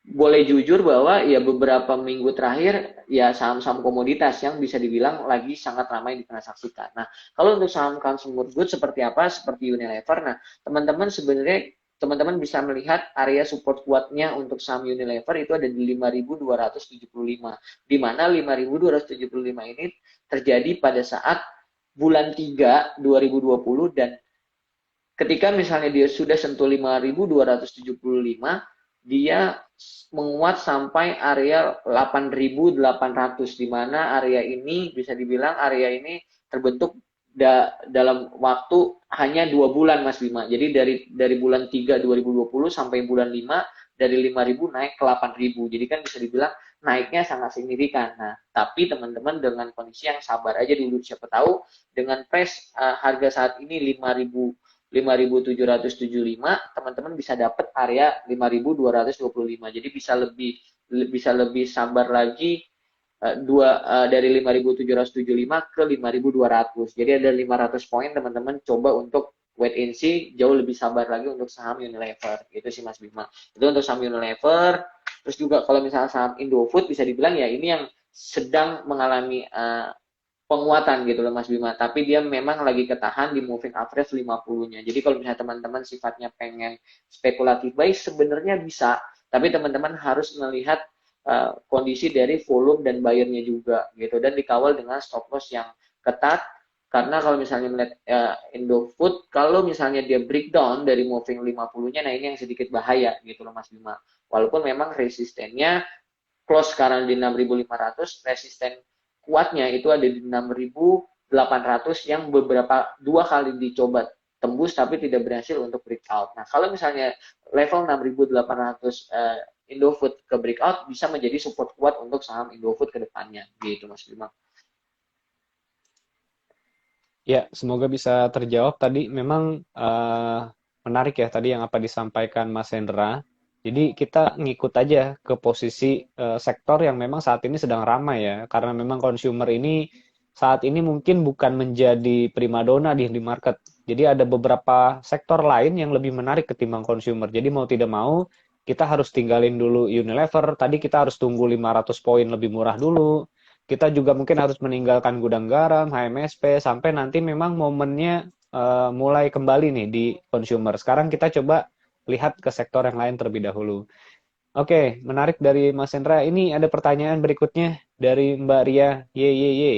boleh jujur bahwa ya beberapa minggu terakhir ya saham-saham komoditas yang bisa dibilang lagi sangat ramai ditransaksikan. Nah, kalau untuk saham consumer goods seperti apa? Seperti Unilever. Nah, teman-teman sebenarnya teman-teman bisa melihat area support kuatnya untuk saham Unilever itu ada di 5.275. Di mana 5.275 ini terjadi pada saat bulan 3 2020 dan ketika misalnya dia sudah sentuh 5.275, dia menguat sampai area 8.800, di mana area ini bisa dibilang area ini terbentuk dalam waktu hanya 2 bulan Mas Bima. Jadi dari bulan 3 2020 sampai bulan 5 dari 5.000 naik ke 8.000. Jadi kan bisa dibilang naiknya sangat signifikan. Nah, tapi teman-teman dengan kondisi yang sabar aja dulu, siapa tahu dengan price harga saat ini 5.775, teman-teman bisa dapat area 5.225. Jadi bisa lebih sabar lagi dari 5.775 ke 5.200. Jadi ada 500 poin teman-teman coba untuk wait and see, jauh lebih sabar lagi untuk saham Unilever. Gitu sih Mas Bima. Itu untuk saham Unilever. Terus juga kalau misalnya saham Indofood bisa dibilang ya ini yang sedang mengalami penguatan gitu loh Mas Bima, tapi dia memang lagi ketahan di moving average 50-nya. Jadi kalau misalnya teman-teman sifatnya pengen spekulatif buy sebenarnya bisa, tapi teman-teman harus melihat kondisi dari volume dan buyer-nya juga gitu, dan dikawal dengan stop loss yang ketat. Karena kalau misalnya melihat Indofood, kalau misalnya dia breakdown dari moving 50-nya, nah ini yang sedikit bahaya gitu loh Mas Bima. Walaupun memang resistennya close sekarang di 6.500, resisten kuatnya itu ada di 6.800 yang beberapa 2 kali dicoba tembus tapi tidak berhasil untuk breakout. Nah, kalau misalnya level 6.800 Indofood ke breakout bisa menjadi support kuat untuk saham Indofood ke depannya gitu Mas Bima. Ya, semoga bisa terjawab tadi. Memang menarik ya tadi yang apa disampaikan Mas Hendra. Jadi kita ngikut aja ke posisi sektor yang memang saat ini sedang ramai ya. Karena memang consumer ini saat ini mungkin bukan menjadi primadona di market. Jadi ada beberapa sektor lain yang lebih menarik ketimbang consumer. Jadi mau tidak mau kita harus tinggalin dulu Unilever. Tadi kita harus tunggu 500 poin lebih murah dulu. Kita juga mungkin harus meninggalkan gudang garam, HMSP, sampai nanti memang momennya mulai kembali nih di consumer. Sekarang kita coba lihat ke sektor yang lain terlebih dahulu. Oke, menarik dari Mas Hendra. Ini ada pertanyaan berikutnya dari Mbak Ria Ye Ye Ye.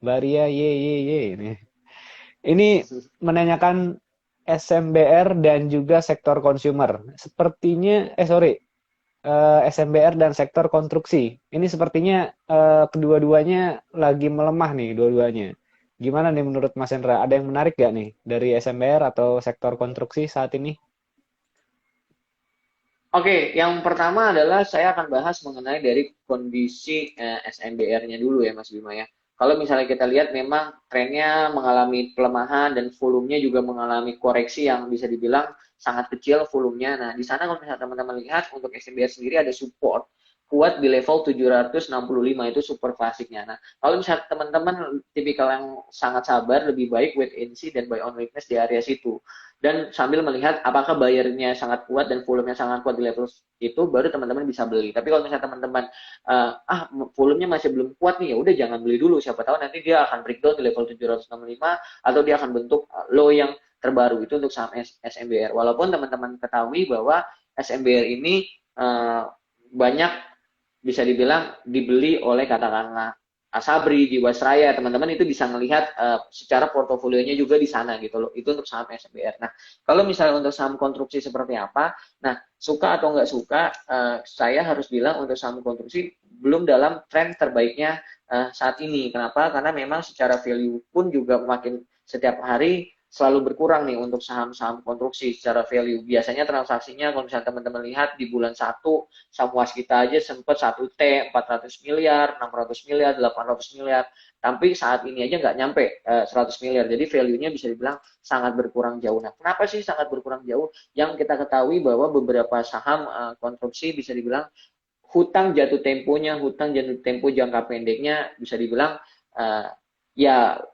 Mbak Ria Ye Ye Ye. Ini menanyakan SMBR dan juga sektor consumer. Sepertinya, sorry, SMBR dan sektor konstruksi. Ini sepertinya kedua-duanya lagi melemah nih, dua-duanya. Gimana nih menurut Mas Hendra? Ada yang menarik gak nih dari SMBR atau sektor konstruksi saat ini? Oke, yang pertama adalah saya akan bahas mengenai dari kondisi SMBR-nya dulu ya Mas Bima ya. Kalau misalnya kita lihat memang trennya mengalami pelemahan dan volumenya juga mengalami koreksi yang bisa dibilang sangat kecil volumenya. Nah, di sana kalau misalnya teman-teman lihat untuk SMBR sendiri ada support kuat di level 765 itu super klasiknya. Nah, kalau misalnya teman-teman tipikal yang sangat sabar, lebih baik wait and see dan buy on weakness di area situ, dan sambil melihat apakah bayarnya sangat kuat dan volumenya sangat kuat di level itu, baru teman-teman bisa beli. Tapi kalau misalnya teman-teman volumenya masih belum kuat nih, ya udah jangan beli dulu, siapa tahu nanti dia akan breakdown di level 765 atau dia akan bentuk low yang terbaru. Itu untuk saham SMBR. Walaupun teman-teman ketahui bahwa SMBR ini banyak bisa dibilang dibeli oleh katakanlah Asabri, Jiwasraya, teman-teman itu bisa melihat secara portofolionya juga di sana gitu loh. Itu untuk saham SMBR. Nah, kalau misalnya untuk saham konstruksi seperti apa? Nah, suka atau nggak suka, saya harus bilang untuk saham konstruksi belum dalam tren terbaiknya saat ini. Kenapa? Karena memang secara value pun juga makin setiap hari selalu berkurang nih untuk saham-saham konstruksi secara value. Biasanya transaksinya kalau misalnya teman-teman lihat di bulan 1 saham kita aja sempat 1T 400 miliar, 600 miliar, 800 miliar. Tapi saat ini aja nggak nyampe 100 miliar. Jadi value-nya bisa dibilang sangat berkurang jauh. Nah, kenapa sih sangat berkurang jauh? Yang kita ketahui bahwa beberapa saham konstruksi bisa dibilang hutang jatuh tempo jangka pendeknya bisa dibilang uh, ya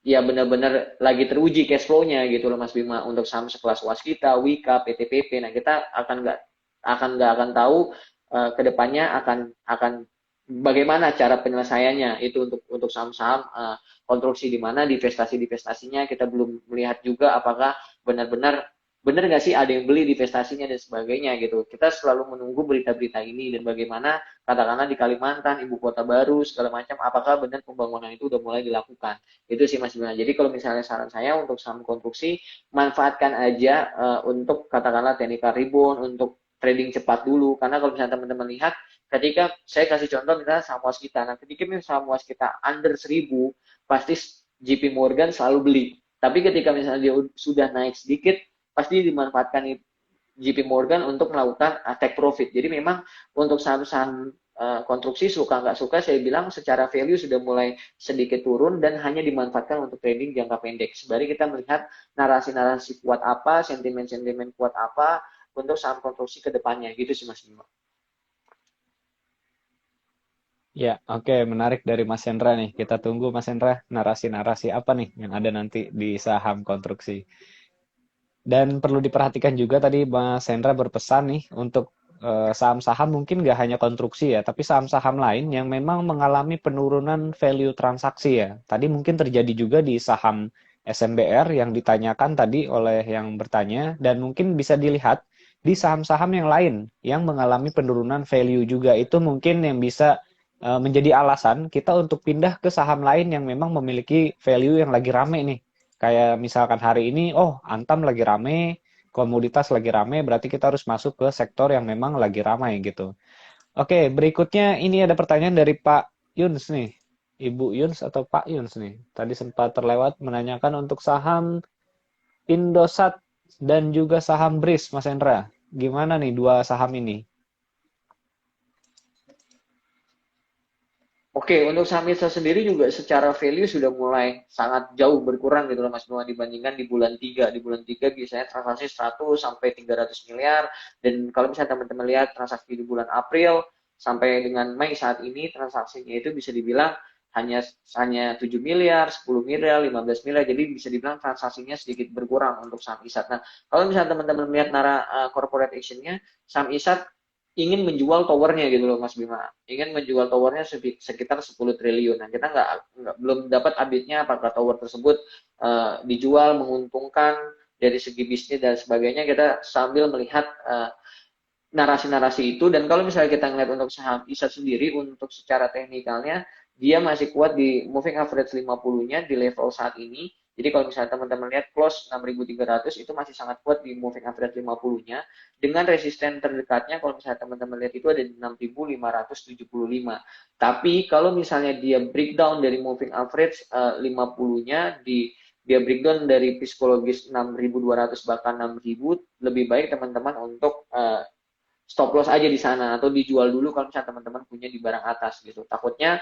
ya benar-benar lagi teruji cash flow-nya gitu loh Mas Bima, untuk saham sekelas Waskita, Wika, PTPP. Nah, kita akan tahu ke depannya akan bagaimana cara penyelesaiannya itu untuk saham-saham konstruksi, di mana divestasinya kita belum melihat juga apakah benar-benar benar nggak sih ada yang beli divestasinya dan sebagainya gitu. Kita selalu menunggu berita-berita ini, dan bagaimana katakanlah di Kalimantan, ibu kota baru segala macam, apakah benar pembangunan itu udah mulai dilakukan. Itu sih Mas Bima. Jadi kalau misalnya saran saya untuk saham konstruksi, manfaatkan aja untuk katakanlah technical rebound, untuk trading cepat dulu. Karena kalau misalnya teman-teman lihat, ketika saya kasih contoh misalnya saham Waskita, nah ketika misalnya saham Waskita under 1000, pasti JP Morgan selalu beli. Tapi ketika misalnya dia sudah naik sedikit, pasti dimanfaatkan JP Morgan untuk melakukan take profit. Jadi memang untuk saham-saham konstruksi, suka nggak suka, saya bilang secara value sudah mulai sedikit turun dan hanya dimanfaatkan untuk trading jangka pendek. Sembari kita melihat narasi-narasi kuat apa, sentimen-sentimen kuat apa untuk saham konstruksi ke depannya. Gitu sih Mas Bimo. Ya, oke, menarik dari Mas Hendra nih. Kita tunggu Mas Hendra narasi-narasi apa nih yang ada nanti di saham konstruksi. Dan perlu diperhatikan juga tadi Mas Hendra berpesan nih untuk saham-saham mungkin nggak hanya konstruksi ya, tapi saham-saham lain yang memang mengalami penurunan value transaksi ya. Tadi mungkin terjadi juga di saham SMBR yang ditanyakan tadi oleh yang bertanya, dan mungkin bisa dilihat di saham-saham yang lain yang mengalami penurunan value juga. Itu mungkin yang bisa menjadi alasan kita untuk pindah ke saham lain yang memang memiliki value yang lagi rame nih. Kayak misalkan hari ini, oh Antam lagi rame, komoditas lagi rame, berarti kita harus masuk ke sektor yang memang lagi ramai gitu. Oke, berikutnya ini ada pertanyaan dari Pak Yuns nih. Ibu Yuns atau Pak Yuns nih. Tadi sempat terlewat menanyakan untuk saham Indosat dan juga saham BRIS, Mas Hendra. Gimana nih dua saham ini? Oke, untuk saham ISA sendiri juga secara value sudah mulai sangat jauh berkurang gitu loh Mas Bima, dibandingkan di bulan 3. Di bulan 3 biasanya transaksi 100 sampai 300 miliar, dan kalau misalnya teman-teman lihat transaksi di bulan April sampai dengan Mei saat ini, transaksinya itu bisa dibilang hanya hanya 7 miliar, 10 miliar, 15 miliar. Jadi bisa dibilang transaksinya sedikit berkurang untuk saham ISAT. Nah, kalau misalnya teman-teman lihat corporate action-nya, saham ISAT ingin menjual towernya gitu loh Mas Bima, ingin menjual towernya sekitar 10 triliun. Nah, kita belum dapat update-nya apakah tower tersebut dijual, menguntungkan dari segi bisnis dan sebagainya. Kita sambil melihat narasi-narasi itu. Dan kalau misalnya kita ngeliat untuk saham ISA sendiri, untuk secara teknikalnya dia masih kuat di moving average 50-nya di level saat ini. Jadi kalau misalnya teman-teman lihat close 6.300 itu masih sangat kuat di moving average 50-nya, dengan resisten terdekatnya kalau misalnya teman-teman lihat itu ada di 6.575. Tapi kalau misalnya dia breakdown dari moving average 50-nya, dia breakdown dari psikologis 6.200 bahkan 6.000, lebih baik teman-teman untuk stop loss aja di sana atau dijual dulu kalau misalnya teman-teman punya di barang atas gitu. Takutnya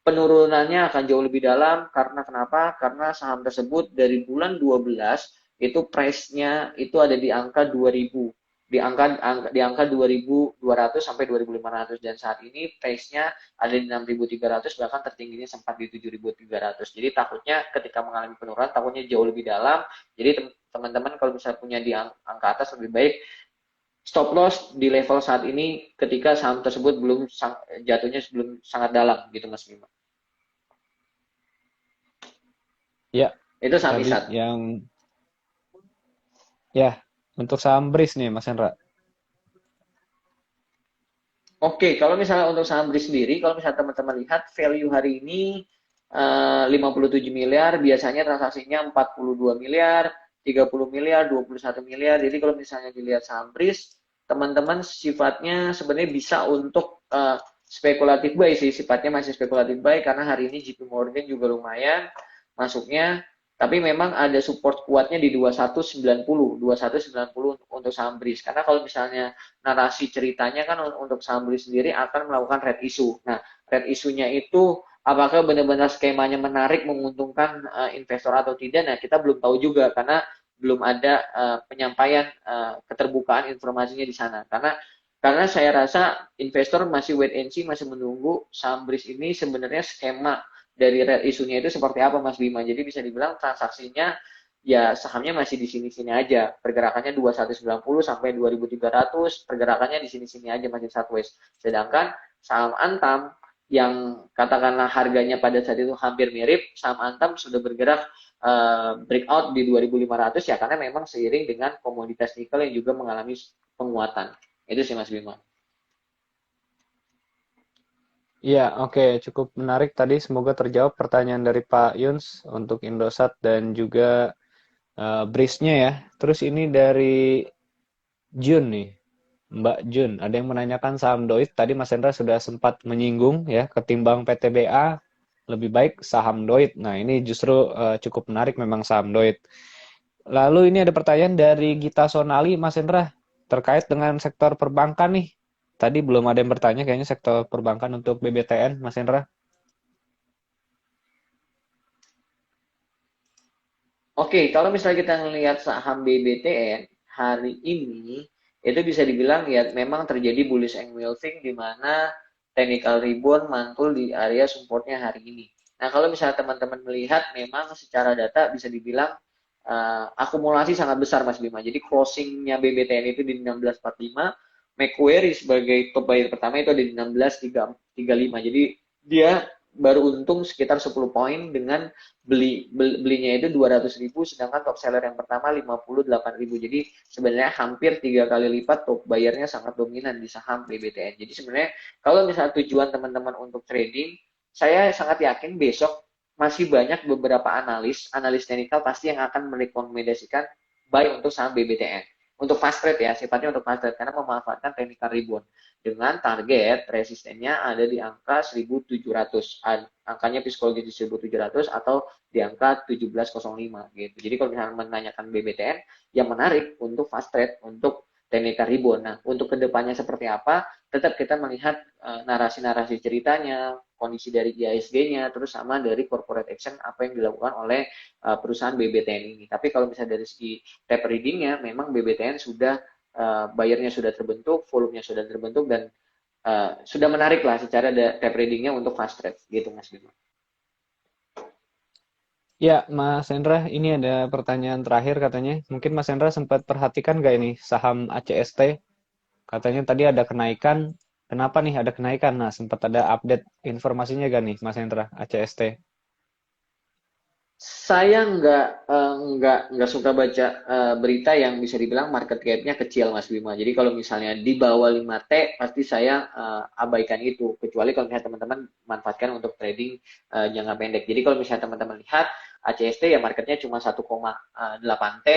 penurunannya akan jauh lebih dalam. Karena kenapa? Karena saham tersebut dari bulan 12 itu price-nya itu ada di angka 2000, di angka 2200 sampai 2500, dan saat ini price-nya ada di 6300, bahkan tertingginya sempat di 7300. Jadi takutnya ketika mengalami penurunan takutnya jauh lebih dalam. Jadi teman-teman kalau misalnya punya di angka atas, lebih baik stop loss di level saat ini ketika saham tersebut jatuhnya belum sangat dalam gitu Mas Bima. Ya, Itu saham tadi ISAT. yang ya untuk saham BRIS nih Mas Hendra. Oke, kalau misalnya untuk saham BRI sendiri, kalau misalnya teman-teman lihat value hari ini 57 miliar, biasanya transaksinya 42 miliar, 30 miliar, 21 miliar. Jadi kalau misalnya dilihat saham BRIS, teman-teman sifatnya sebenarnya bisa untuk spekulatif buy sih, sifatnya masih spekulatif buy karena hari ini JP Morgan juga lumayan masuknya, tapi memang ada support kuatnya di 2190 untuk saham BRIS. Karena kalau misalnya narasi ceritanya kan untuk saham BRI sendiri akan melakukan red issue. Nah, red issue-nya itu apakah benar-benar skemanya menarik, menguntungkan investor atau tidak? Nah, kita belum tahu juga karena belum ada penyampaian keterbukaan informasinya di sana. Karena saya rasa investor masih wait and see, masih menunggu saham BRIS ini sebenarnya skema dari isunya itu seperti apa Mas Bima. Jadi bisa dibilang transaksinya ya sahamnya masih di sini-sini aja. Pergerakannya 2190 sampai 2300, pergerakannya di sini-sini aja masih sideways. Sedangkan saham Antam yang katakanlah harganya pada saat itu hampir mirip, saham Antam sudah bergerak breakout di 2500 ya karena memang seiring dengan komoditas nikel yang juga mengalami penguatan. Itu sih Mas Bima. Iya, oke, cukup menarik tadi. Semoga terjawab pertanyaan dari Pak Yuns untuk Indosat dan juga BRIS-nya ya. Terus ini dari Jun nih, Mbak Jun. Ada yang menanyakan saham Doit. Tadi Mas Hendra sudah sempat menyinggung ya, ketimbang PTBA lebih baik saham Doit. Nah, ini justru cukup menarik memang saham Doit. Lalu ini ada pertanyaan dari Gita Sonali, Mas Hendra, terkait dengan sektor perbankan nih. Tadi belum ada yang bertanya kayaknya sektor perbankan untuk BBTN, Mas Hendra. Oke, kalau misalnya kita melihat saham BBTN hari ini, itu bisa dibilang ya memang terjadi bullish engulfing di mana technical rebound mantul di area supportnya hari ini. Nah, kalau misalnya teman-teman melihat memang secara data bisa dibilang akumulasi sangat besar Mas Bima. Jadi closingnya BBTN itu di 1645, Macquarie sebagai top buyer pertama itu ada di 1635. Jadi dia baru untung sekitar 10 poin dengan belinya itu 200.000, sedangkan top seller yang pertama 58.000. Jadi sebenarnya hampir 3 kali lipat top bayarnya sangat dominan di saham BBTN. Jadi sebenarnya kalau misalnya tujuan teman-teman untuk trading, saya sangat yakin besok masih banyak beberapa analis teknikal pasti yang akan merekomendasikan buy untuk saham BBTN. Untuk fast trade ya, sifatnya untuk fast trade karena memanfaatkan technical rebound dengan target resistennya ada di angka 1700. Angkanya psikologi di 1700 atau di angka 1705 gitu. Jadi kalau misalnya menanyakan BBTN, yang menarik untuk fast trade, untuk technical rebound. Nah, untuk kedepannya seperti apa, tetap kita melihat narasi-narasi ceritanya, kondisi dari IHSG-nya, terus sama dari corporate action apa yang dilakukan oleh perusahaan BBTN ini. Tapi kalau misalnya dari segi tape reading-nya, memang BBTN sudah bayarnya sudah terbentuk, volumenya sudah terbentuk, dan sudah menarik lah secara tape reading-nya untuk fast trade gitu Mas Bima. Ya, Mas Hendra, ini ada pertanyaan terakhir katanya. Mungkin Mas Hendra sempat perhatikan nggak ini saham ACST? Katanya tadi ada kenaikan. Kenapa nih ada kenaikan? Nah, sempat ada update informasinya gak nih, Mas Hendra, ACST? Saya nggak suka baca berita yang bisa dibilang market cap-nya kecil Mas Bima. Jadi kalau misalnya di bawah 5T pasti saya abaikan itu. Kecuali kalau misalnya teman-teman manfaatkan untuk trading jangka pendek. Jadi kalau misalnya teman-teman lihat ACST ya marketnya cuma 1,8 T.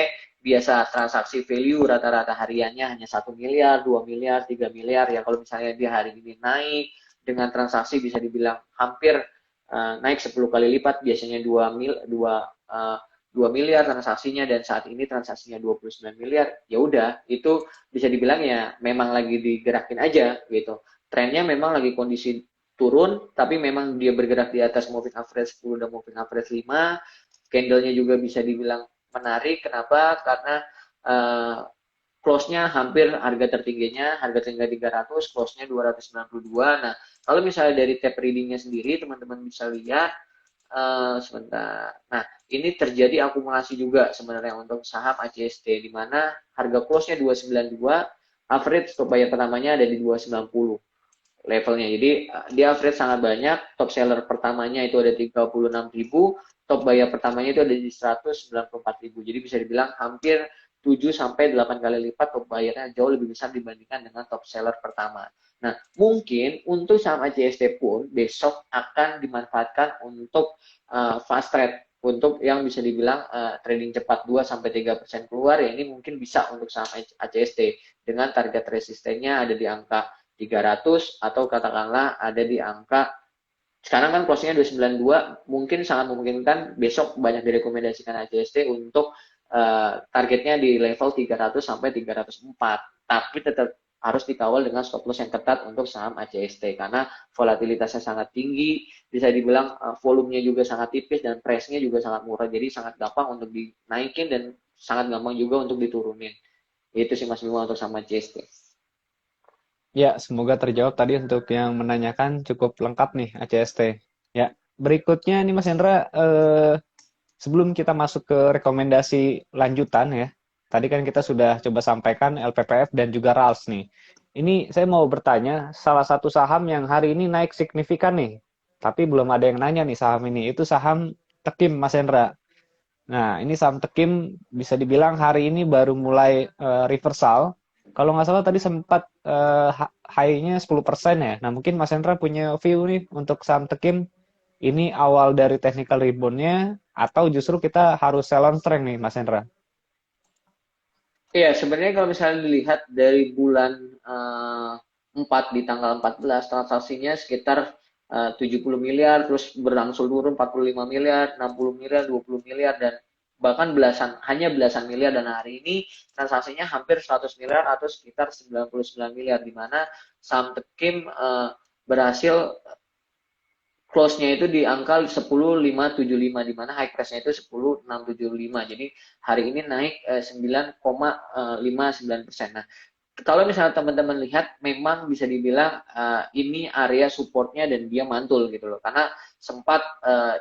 Biasa transaksi value rata-rata hariannya hanya 1 miliar, 2 miliar, 3 miliar. Ya kalau misalnya dia hari ini naik dengan transaksi bisa dibilang hampir naik 10 kali lipat, biasanya 2 miliar transaksinya, dan saat ini transaksinya 29 miliar, ya udah itu bisa dibilang ya memang lagi digerakin aja gitu. Trennya memang lagi kondisi turun, tapi memang dia bergerak di atas moving average 10 dan moving average 5. Candle-nya juga bisa dibilang menarik. Kenapa? Karena close-nya hampir harga tertingginya, harga tertinggi 300, close-nya 292. Nah, kalau misalnya dari tape reading-nya sendiri, teman-teman bisa lihat, sebentar. Nah, ini terjadi akumulasi juga sebenarnya untuk saham ACST, di mana harga close-nya 292, average stop buyer pertamanya ada di 290 levelnya. Jadi di average sangat banyak. Top seller pertamanya itu ada 36.000, top buyer pertamanya itu ada di 194.000. Jadi bisa dibilang hampir 7 sampai 8 kali lipat top buyernya jauh lebih besar dibandingkan dengan top seller pertama. Nah, mungkin untuk saham ACST pun besok akan dimanfaatkan untuk fast trade, untuk yang bisa dibilang trading cepat 2 sampai 3% keluar, ya ini mungkin bisa untuk saham ACST dengan target resistennya ada di angka 300 atau katakanlah ada di angka, sekarang kan closingnya 292, mungkin sangat memungkinkan besok banyak direkomendasikan ACST untuk targetnya di level 300 sampai 304, tapi tetap harus dikawal dengan stop loss yang ketat untuk saham ACST karena volatilitasnya sangat tinggi, bisa dibilang volumenya juga sangat tipis dan price-nya juga sangat murah, jadi sangat gampang untuk dinaikin dan sangat gampang juga untuk diturunin. Itu sih Mas Bima untuk saham ACST. Ya, semoga terjawab tadi untuk yang menanyakan cukup lengkap nih ACST. Ya, berikutnya nih Mas Hendra, sebelum kita masuk ke rekomendasi lanjutan ya, tadi kan kita sudah coba sampaikan LPPF dan juga RALS nih. Ini saya mau bertanya, salah satu saham yang hari ini naik signifikan nih, tapi belum ada yang nanya nih saham ini, itu saham Tekim Mas Hendra. Nah, ini saham Tekim bisa dibilang hari ini baru mulai reversal. Kalau nggak salah tadi sempat high-nya 10% ya. Nah, mungkin Mas Hendra punya view nih untuk saham Tekim. Ini awal dari technical rebound-nya atau justru kita harus sell on strength nih, Mas Hendra? Iya, sebenarnya kalau misalnya dilihat dari bulan 4 di tanggal 14 transaksinya sekitar 70 miliar, terus berangsur turun 45 miliar, 60 miliar, 20 miliar, dan bahkan hanya belasan miliar, dan hari ini transaksinya hampir 100 miliar atau sekitar 99 miliar, di mana saham Tekim berhasil close-nya itu di angka 10.575, di mana high price-nya itu 10.675. Jadi hari ini naik 9,59%. Nah, kalau misalnya teman-teman lihat, memang bisa dibilang ini area supportnya dan dia mantul gitu loh. Karena sempat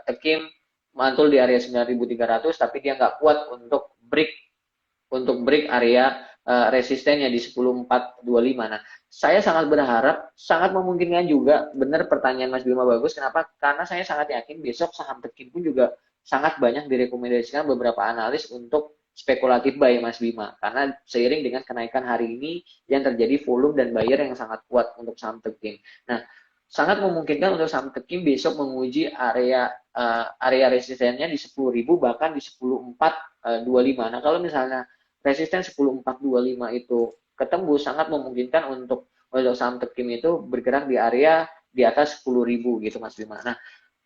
Tekim mantul di area 9.300, tapi dia nggak kuat untuk break area resistennya di 10.425. Nah, saya sangat berharap, sangat memungkinkan juga, benar pertanyaan Mas Bima bagus, kenapa? Karena saya sangat yakin besok saham Tekim pun juga sangat banyak direkomendasikan beberapa analis untuk spekulatif buy Mas Bima. Karena seiring dengan kenaikan hari ini yang terjadi volume dan buyer yang sangat kuat untuk saham Tekim. Nah, sangat memungkinkan untuk saham Tekim besok menguji area resistennya di 10.000, bahkan di 10.425. Nah, kalau misalnya resisten 10.425 itu ketembus, sangat memungkinkan untuk saham Tekim itu bergerak di area di atas 10.000 gitu Mas Bima. Nah,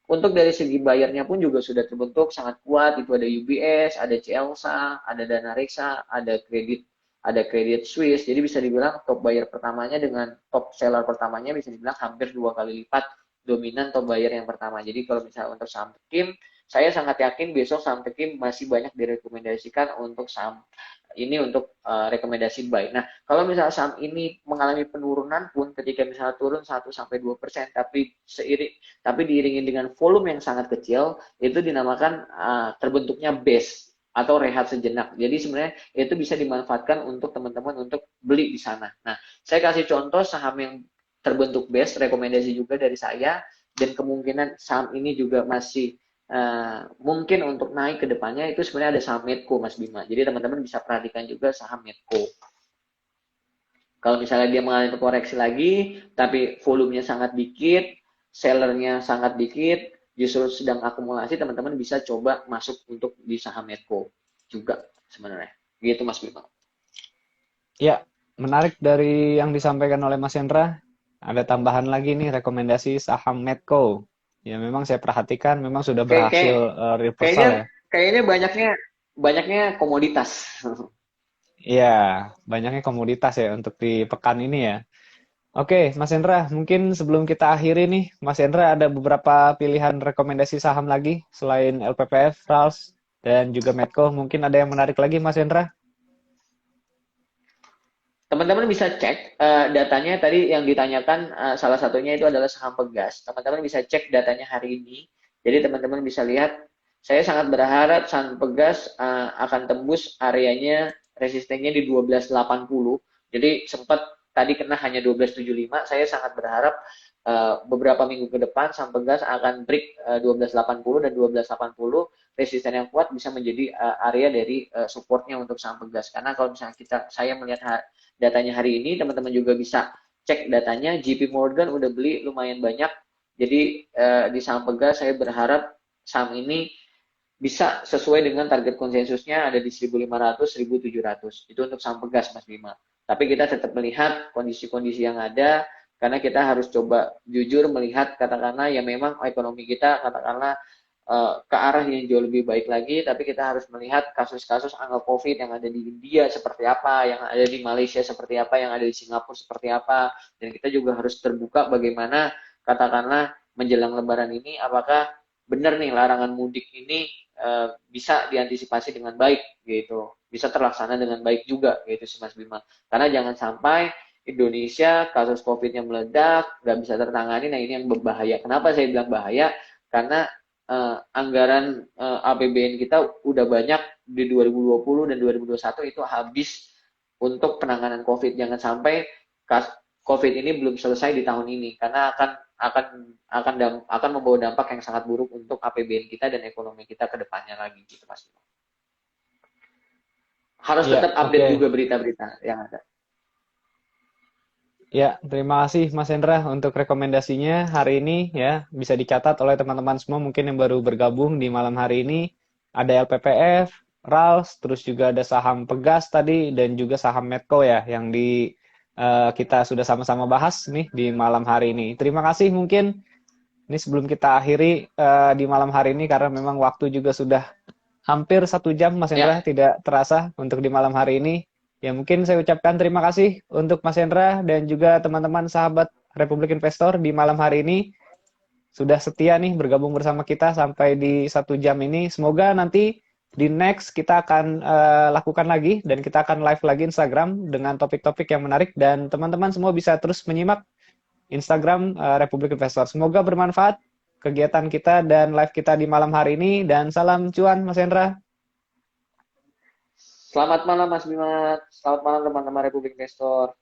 untuk dari segi bayarnya pun juga sudah terbentuk sangat kuat, itu ada UBS, ada CLSA, ada Dana Reksa, ada kredit Swiss. Jadi bisa dibilang top buyer pertamanya dengan top seller pertamanya bisa dibilang hampir 2 kali lipat dominan top buyer yang pertama. Jadi kalau misalnya untuk saham Tekim, saya sangat yakin besok saham Tekim masih banyak direkomendasikan untuk saham ini untuk rekomendasi buy. Nah, kalau misalnya saham ini mengalami penurunan pun, ketika misalnya turun 1-2%, tapi diiringi dengan volume yang sangat kecil, itu dinamakan terbentuknya base atau rehat sejenak. Jadi sebenarnya itu bisa dimanfaatkan untuk teman-teman untuk beli di sana. Nah, saya kasih contoh saham yang terbentuk base, rekomendasi juga dari saya, dan kemungkinan saham ini juga masih mungkin untuk naik ke depannya, itu sebenarnya ada saham Medco Mas Bima. Jadi teman-teman bisa perhatikan juga saham Medco. Kalau misalnya dia mengalami koreksi lagi, tapi volumenya sangat dikit, sellernya sangat dikit, justru sedang akumulasi, teman-teman bisa coba masuk untuk di saham Medco juga sebenarnya. Gitu Mas Bima. Ya, menarik dari yang disampaikan oleh Mas Hendra. Ada tambahan lagi nih rekomendasi saham Medco. Ya, memang saya perhatikan memang sudah Kayak berhasil kayak reversal kayaknya ya. kayaknya banyaknya banyaknya komoditas. Iya, banyaknya komoditas ya untuk di pekan ini ya. Oke, Mas Hendra, mungkin sebelum kita akhiri nih, Mas Hendra ada beberapa pilihan rekomendasi saham lagi selain LPPF, RALS, dan juga Medco. Mungkin ada yang menarik lagi, Mas Hendra? Teman-teman bisa cek datanya tadi yang ditanyakan, salah satunya itu adalah saham Pegas. Teman-teman bisa cek datanya hari ini. Jadi teman-teman bisa lihat, saya sangat berharap saham Pegas akan tembus areanya resistennya di 12.80. Jadi sempat tadi kena hanya 12.75. Saya sangat berharap beberapa minggu ke depan saham Pegas akan break 12.80, dan 12.80 resisten yang kuat bisa menjadi area dari supportnya untuk saham Pegas. Karena kalau misalnya saya melihat datanya hari ini, teman-teman juga bisa cek datanya. JP Morgan udah beli lumayan banyak. Jadi di saham Pegas saya berharap saham ini bisa sesuai dengan target konsensusnya ada di 1.500, 1.700. Itu untuk saham Pegas Mas Bima. Tapi kita tetap melihat kondisi-kondisi yang ada, karena kita harus coba jujur melihat, katakanlah ya memang ekonomi kita katakanlah ke arah yang jauh lebih baik lagi, tapi kita harus melihat kasus-kasus angka COVID yang ada di India seperti apa, yang ada di Malaysia seperti apa, yang ada di Singapura seperti apa, dan kita juga harus terbuka bagaimana katakanlah menjelang Lebaran ini, apakah benar nih larangan mudik ini bisa diantisipasi dengan baik gitu, bisa terlaksana dengan baik juga gitu sih Mas Bima. Karena jangan sampai Indonesia kasus COVID-nya meledak, nggak bisa tertangani, nah ini yang berbahaya. Kenapa saya bilang bahaya? karena anggaran APBN kita udah banyak di 2020 dan 2021 itu habis untuk penanganan COVID. Jangan sampai COVID ini belum selesai di tahun ini, karena akan membawa dampak yang sangat buruk untuk APBN kita dan ekonomi kita ke depannya lagi gitu Mas. Harus Iya, tetap oke. update juga berita-berita yang ada. Ya, terima kasih Mas Hendra untuk rekomendasinya hari ini ya. Bisa dicatat oleh teman-teman semua mungkin yang baru bergabung di malam hari ini. Ada LPPF, RALS, terus juga ada saham Pegas tadi dan juga saham Medco ya yang kita sudah sama-sama bahas nih di malam hari ini. Terima kasih mungkin ini sebelum kita akhiri di malam hari ini karena memang waktu juga sudah hampir 1 jam Mas Hendra Ya, tidak terasa untuk di malam hari ini. Ya mungkin saya ucapkan terima kasih untuk Mas Hendra dan juga teman-teman sahabat Republik Investor di malam hari ini sudah setia nih bergabung bersama kita sampai di 1 jam ini. Semoga nanti di next kita akan lakukan lagi dan kita akan live lagi Instagram dengan topik-topik yang menarik dan teman-teman semua bisa terus menyimak Instagram Republik Investor. Semoga bermanfaat kegiatan kita dan live kita di malam hari ini dan salam cuan Mas Hendra. selamat malam Mas Bima, selamat malam teman-teman Republik Investor.